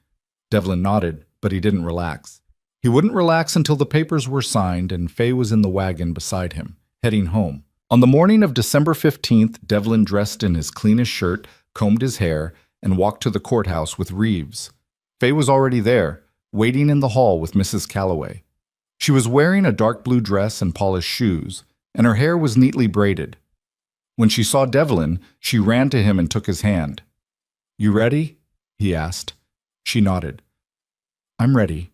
Devlin nodded, but he didn't relax. He wouldn't relax until the papers were signed and Faye was in the wagon beside him, heading home. On the morning of December 15th, Devlin dressed in his cleanest shirt, combed his hair, and walked to the courthouse with Reeves. Faye was already there, waiting in the hall with Mrs. Calloway. She was wearing a dark blue dress and polished shoes, and her hair was neatly braided. When she saw Devlin, she ran to him and took his hand. "You ready?" he asked. She nodded. "I'm ready."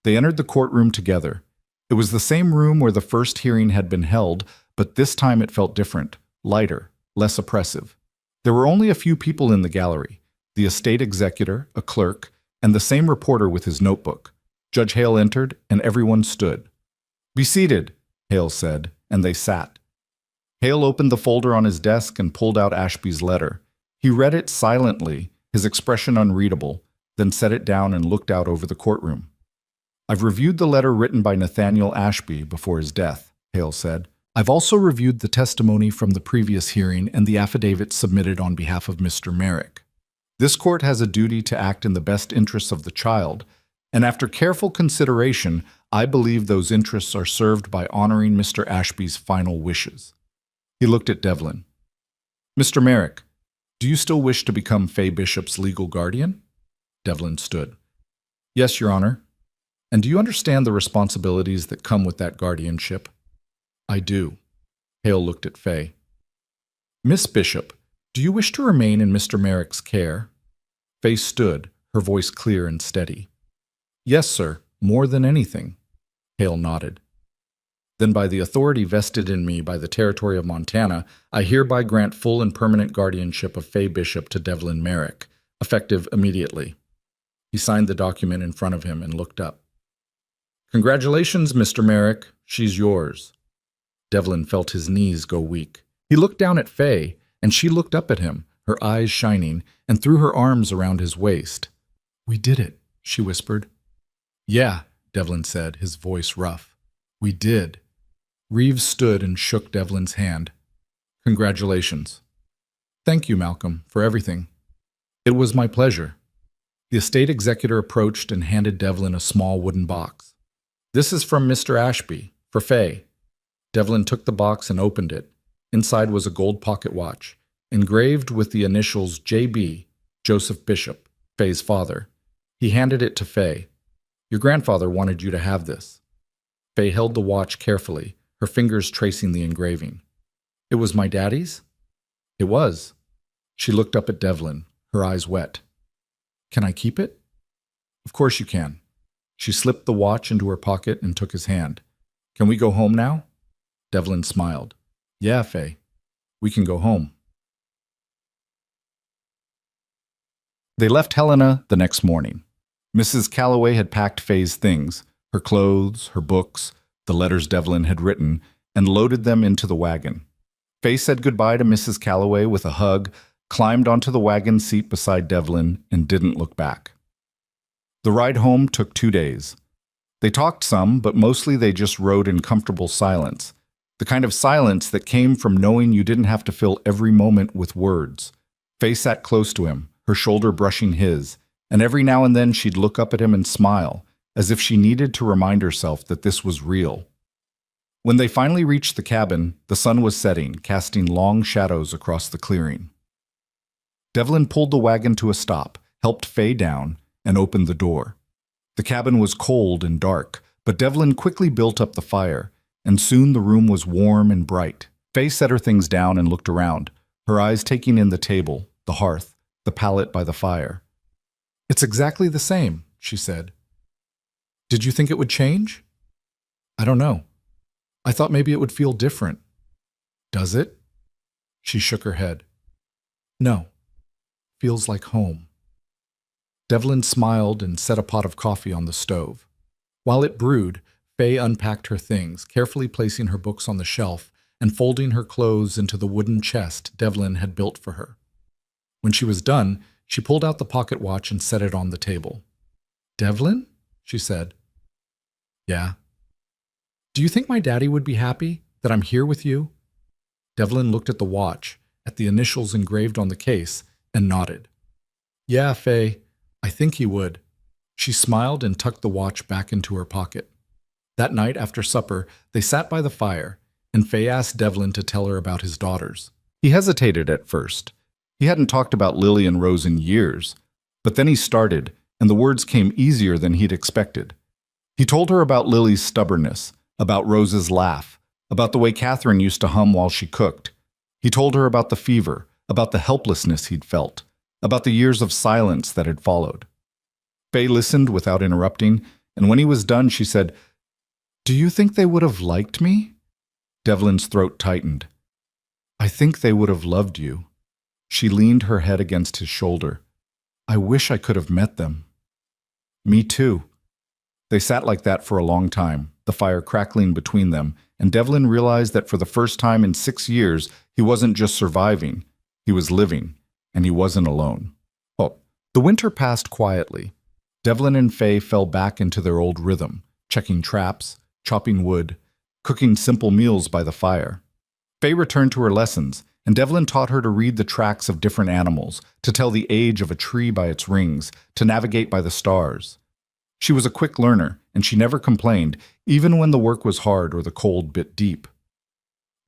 They entered the courtroom together. It was the same room where the first hearing had been held, but this time it felt different, lighter, less oppressive. There were only a few people in the gallery: the estate executor, a clerk, and the same reporter with his notebook. Judge Hale entered, and everyone stood. "Be seated," Hale said, and they sat. Hale opened the folder on his desk and pulled out Ashby's letter. He read it silently, his expression unreadable, then set it down and looked out over the courtroom. "I've reviewed the letter written by Nathaniel Ashby before his death," Hale said. "I've also reviewed the testimony from the previous hearing and the affidavit submitted on behalf of Mr. Merrick. This court has a duty to act in the best interests of the child, and after careful consideration, I believe those interests are served by honoring Mr. Ashby's final wishes." He looked at Devlin. "Mr. Merrick, do you still wish to become Faye Bishop's legal guardian?" Devlin stood. "Yes, Your Honor. And do you understand the responsibilities that come with that guardianship?" "I do." Hale looked at Faye. "Miss Bishop, do you wish to remain in Mr. Merrick's care?" Faye stood, her voice clear and steady. "Yes, sir, more than anything." Hale nodded. "Then by the authority vested in me by the territory of Montana, I hereby grant full and permanent guardianship of Faye Bishop to Devlin Merrick, effective immediately." He signed the document in front of him and looked up. "Congratulations, Mr. Merrick. She's yours." Devlin felt his knees go weak. He looked down at Faye, and she looked up at him, her eyes shining, and threw her arms around his waist. "We did it," she whispered. "Yeah," Devlin said, his voice rough. "We did." Reeves stood and shook Devlin's hand. "Congratulations." "Thank you, Malcolm, for everything." "It was my pleasure." The estate executor approached and handed Devlin a small wooden box. "This is from Mr. Ashby, for Faye." Devlin took the box and opened it. Inside was a gold pocket watch, engraved with the initials J.B., Joseph Bishop, Faye's father. He handed it to Faye. "Your grandfather wanted you to have this." Faye held the watch carefully, her fingers tracing the engraving. "It was my daddy's?" "It was." She looked up at Devlin, her eyes wet. "Can I keep it?" "Of course you can." She slipped the watch into her pocket and took his hand. "Can we go home now?" Devlin smiled. "Yeah, Faye. We can go home." They left Helena the next morning. Mrs. Calloway had packed Faye's things, her clothes, her books, the letters Devlin had written, and loaded them into the wagon. Faye said goodbye to Mrs. Calloway with a hug, climbed onto the wagon seat beside Devlin, and didn't look back. The ride home took 2 days. They talked some, but mostly they just rode in comfortable silence. The kind of silence that came from knowing you didn't have to fill every moment with words. Faye sat close to him, her shoulder brushing his, and every now and then she'd look up at him and smile, as if she needed to remind herself that this was real. When they finally reached the cabin, the sun was setting, casting long shadows across the clearing. Devlin pulled the wagon to a stop, helped Faye down, and opened the door. The cabin was cold and dark, but Devlin quickly built up the fire, and soon the room was warm and bright. Faye set her things down and looked around, her eyes taking in the table, the hearth, the pallet by the fire. "It's exactly the same," she said. "Did you think it would change?" "I don't know. I thought maybe it would feel different." "Does it?" She shook her head. "No. Feels like home." Devlin smiled and set a pot of coffee on the stove. While it brewed, Faye unpacked her things, carefully placing her books on the shelf and folding her clothes into the wooden chest Devlin had built for her. When she was done, she pulled out the pocket watch and set it on the table. "Devlin?" she said. "Yeah." "Do you think my daddy would be happy that I'm here with you?" Devlin looked at the watch, at the initials engraved on the case, and nodded. "Yeah, Faye, I think he would." She smiled and tucked the watch back into her pocket. That night after supper, they sat by the fire, and Faye asked Devlin to tell her about his daughters. He hesitated at first. He hadn't talked about Lily and Rose in years, but then he started, and the words came easier than he'd expected. He told her about Lily's stubbornness, about Rose's laugh, about the way Catherine used to hum while she cooked. He told her about the fever, about the helplessness he'd felt, about the years of silence that had followed. Faye listened without interrupting, and when he was done, she said, "Do you think they would have liked me?" Devlin's throat tightened. "I think they would have loved you." She leaned her head against his shoulder. "I wish I could have met them." "Me too." They sat like that for a long time, the fire crackling between them, and Devlin realized that for the first time in 6 years, he wasn't just surviving, he was living, and he wasn't alone. Oh, the winter passed quietly. Devlin and Faye fell back into their old rhythm, checking traps, chopping wood, cooking simple meals by the fire. Faye returned to her lessons, and Devlin taught her to read the tracks of different animals, to tell the age of a tree by its rings, to navigate by the stars. She was a quick learner, and she never complained, even when the work was hard or the cold bit deep.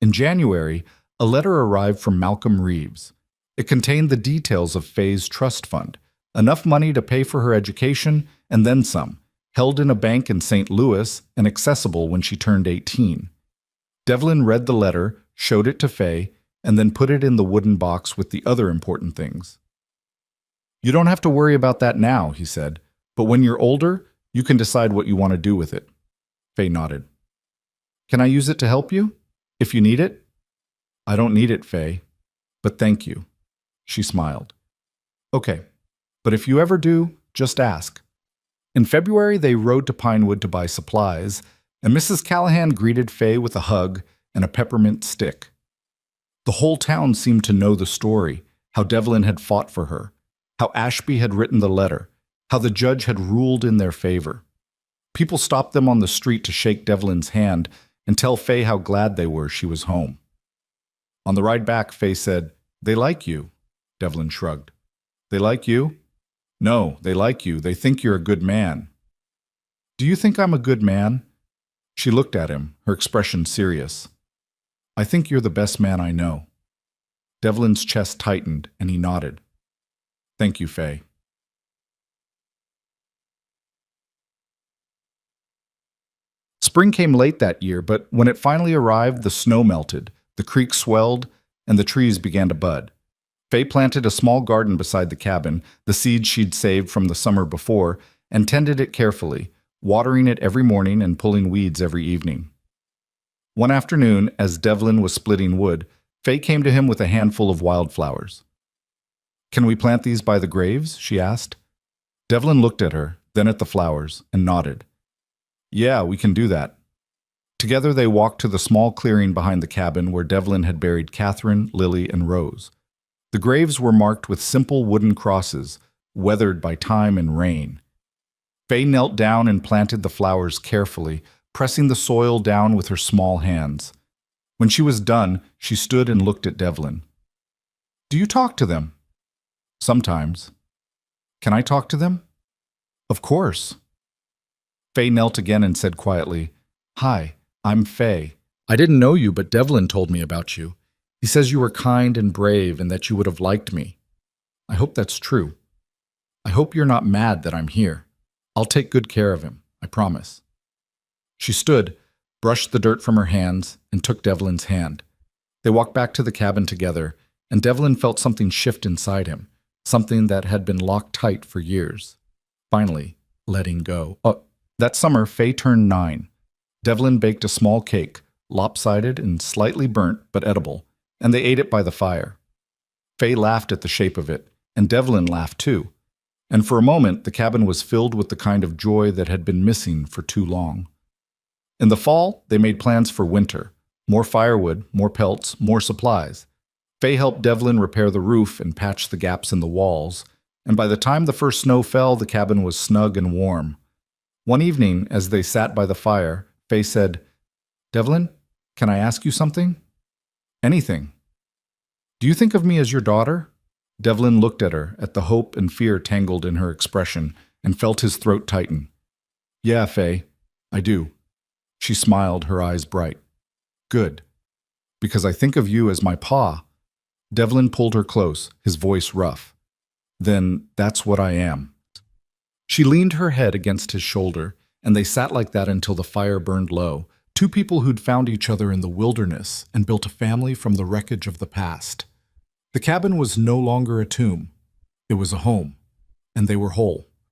In January, a letter arrived from Malcolm Reeves. It contained the details of Faye's trust fund, enough money to pay for her education and then some, held in a bank in St. Louis and accessible when she turned 18. Devlin read the letter, showed it to Faye, and then put it in the wooden box with the other important things. "You don't have to worry about that now," he said, "but when you're older, you can decide what you want to do with it." Faye nodded. "Can I use it to help you? If you need it?" "I don't need it, Faye, but thank you." She smiled. "Okay, but if you ever do, just ask." In February, they rode to Pinewood to buy supplies, and Mrs. Callahan greeted Faye with a hug and a peppermint stick. The whole town seemed to know the story, how Devlin had fought for her, how Ashby had written the letter, how the judge had ruled in their favor. People stopped them on the street to shake Devlin's hand and tell Faye how glad they were she was home. On the ride back, Faye said, "They like you." Devlin shrugged. "They like you?" "No, they like you. They think you're a good man." "Do you think I'm a good man?" She looked at him, her expression serious. "I think you're the best man I know." Devlin's chest tightened, and he nodded. "Thank you, Faye." Spring came late that year, but when it finally arrived, the snow melted, the creek swelled, and the trees began to bud. Faye planted a small garden beside the cabin, the seeds she'd saved from the summer before, and tended it carefully, watering it every morning and pulling weeds every evening. One afternoon, as Devlin was splitting wood, Faye came to him with a handful of wildflowers. "Can we plant these by the graves?" she asked. Devlin looked at her, then at the flowers, and nodded. "Yeah, we can do that." Together they walked to the small clearing behind the cabin where Devlin had buried Catherine, Lily, and Rose. The graves were marked with simple wooden crosses, weathered by time and rain. Faye knelt down and planted the flowers carefully, pressing the soil down with her small hands. When she was done, she stood and looked at Devlin. "Do you talk to them?" "Sometimes." "Can I talk to them?" "Of course." Faye knelt again and said quietly, "Hi, I'm Faye. I didn't know you, but Devlin told me about you. He says you were kind and brave and that you would have liked me. I hope that's true. I hope you're not mad that I'm here. I'll take good care of him, I promise." She stood, brushed the dirt from her hands, and took Devlin's hand. They walked back to the cabin together, and Devlin felt something shift inside him, something that had been locked tight for years. Finally, letting go. That summer, Faye turned 9. Devlin baked a small cake, lopsided and slightly burnt but edible, and they ate it by the fire. Faye laughed at the shape of it, and Devlin laughed too. And for a moment, the cabin was filled with the kind of joy that had been missing for too long. In the fall, they made plans for winter. More firewood, more pelts, more supplies. Faye helped Devlin repair the roof and patch the gaps in the walls, and by the time the first snow fell, the cabin was snug and warm. One evening, as they sat by the fire, Faye said, "Devlin, can I ask you something?" "Anything." "Do you think of me as your daughter?" Devlin looked at her, at the hope and fear tangled in her expression, and felt his throat tighten. "Yeah, Faye, I do." She smiled, her eyes bright. "Good. Because I think of you as my pa." Devlin pulled her close, his voice rough. "Then that's what I am." She leaned her head against his shoulder, and they sat like that until the fire burned low, Two people who'd found each other in the wilderness and built a family from the wreckage of the past. The cabin was no longer a tomb. It was a home, and they were whole.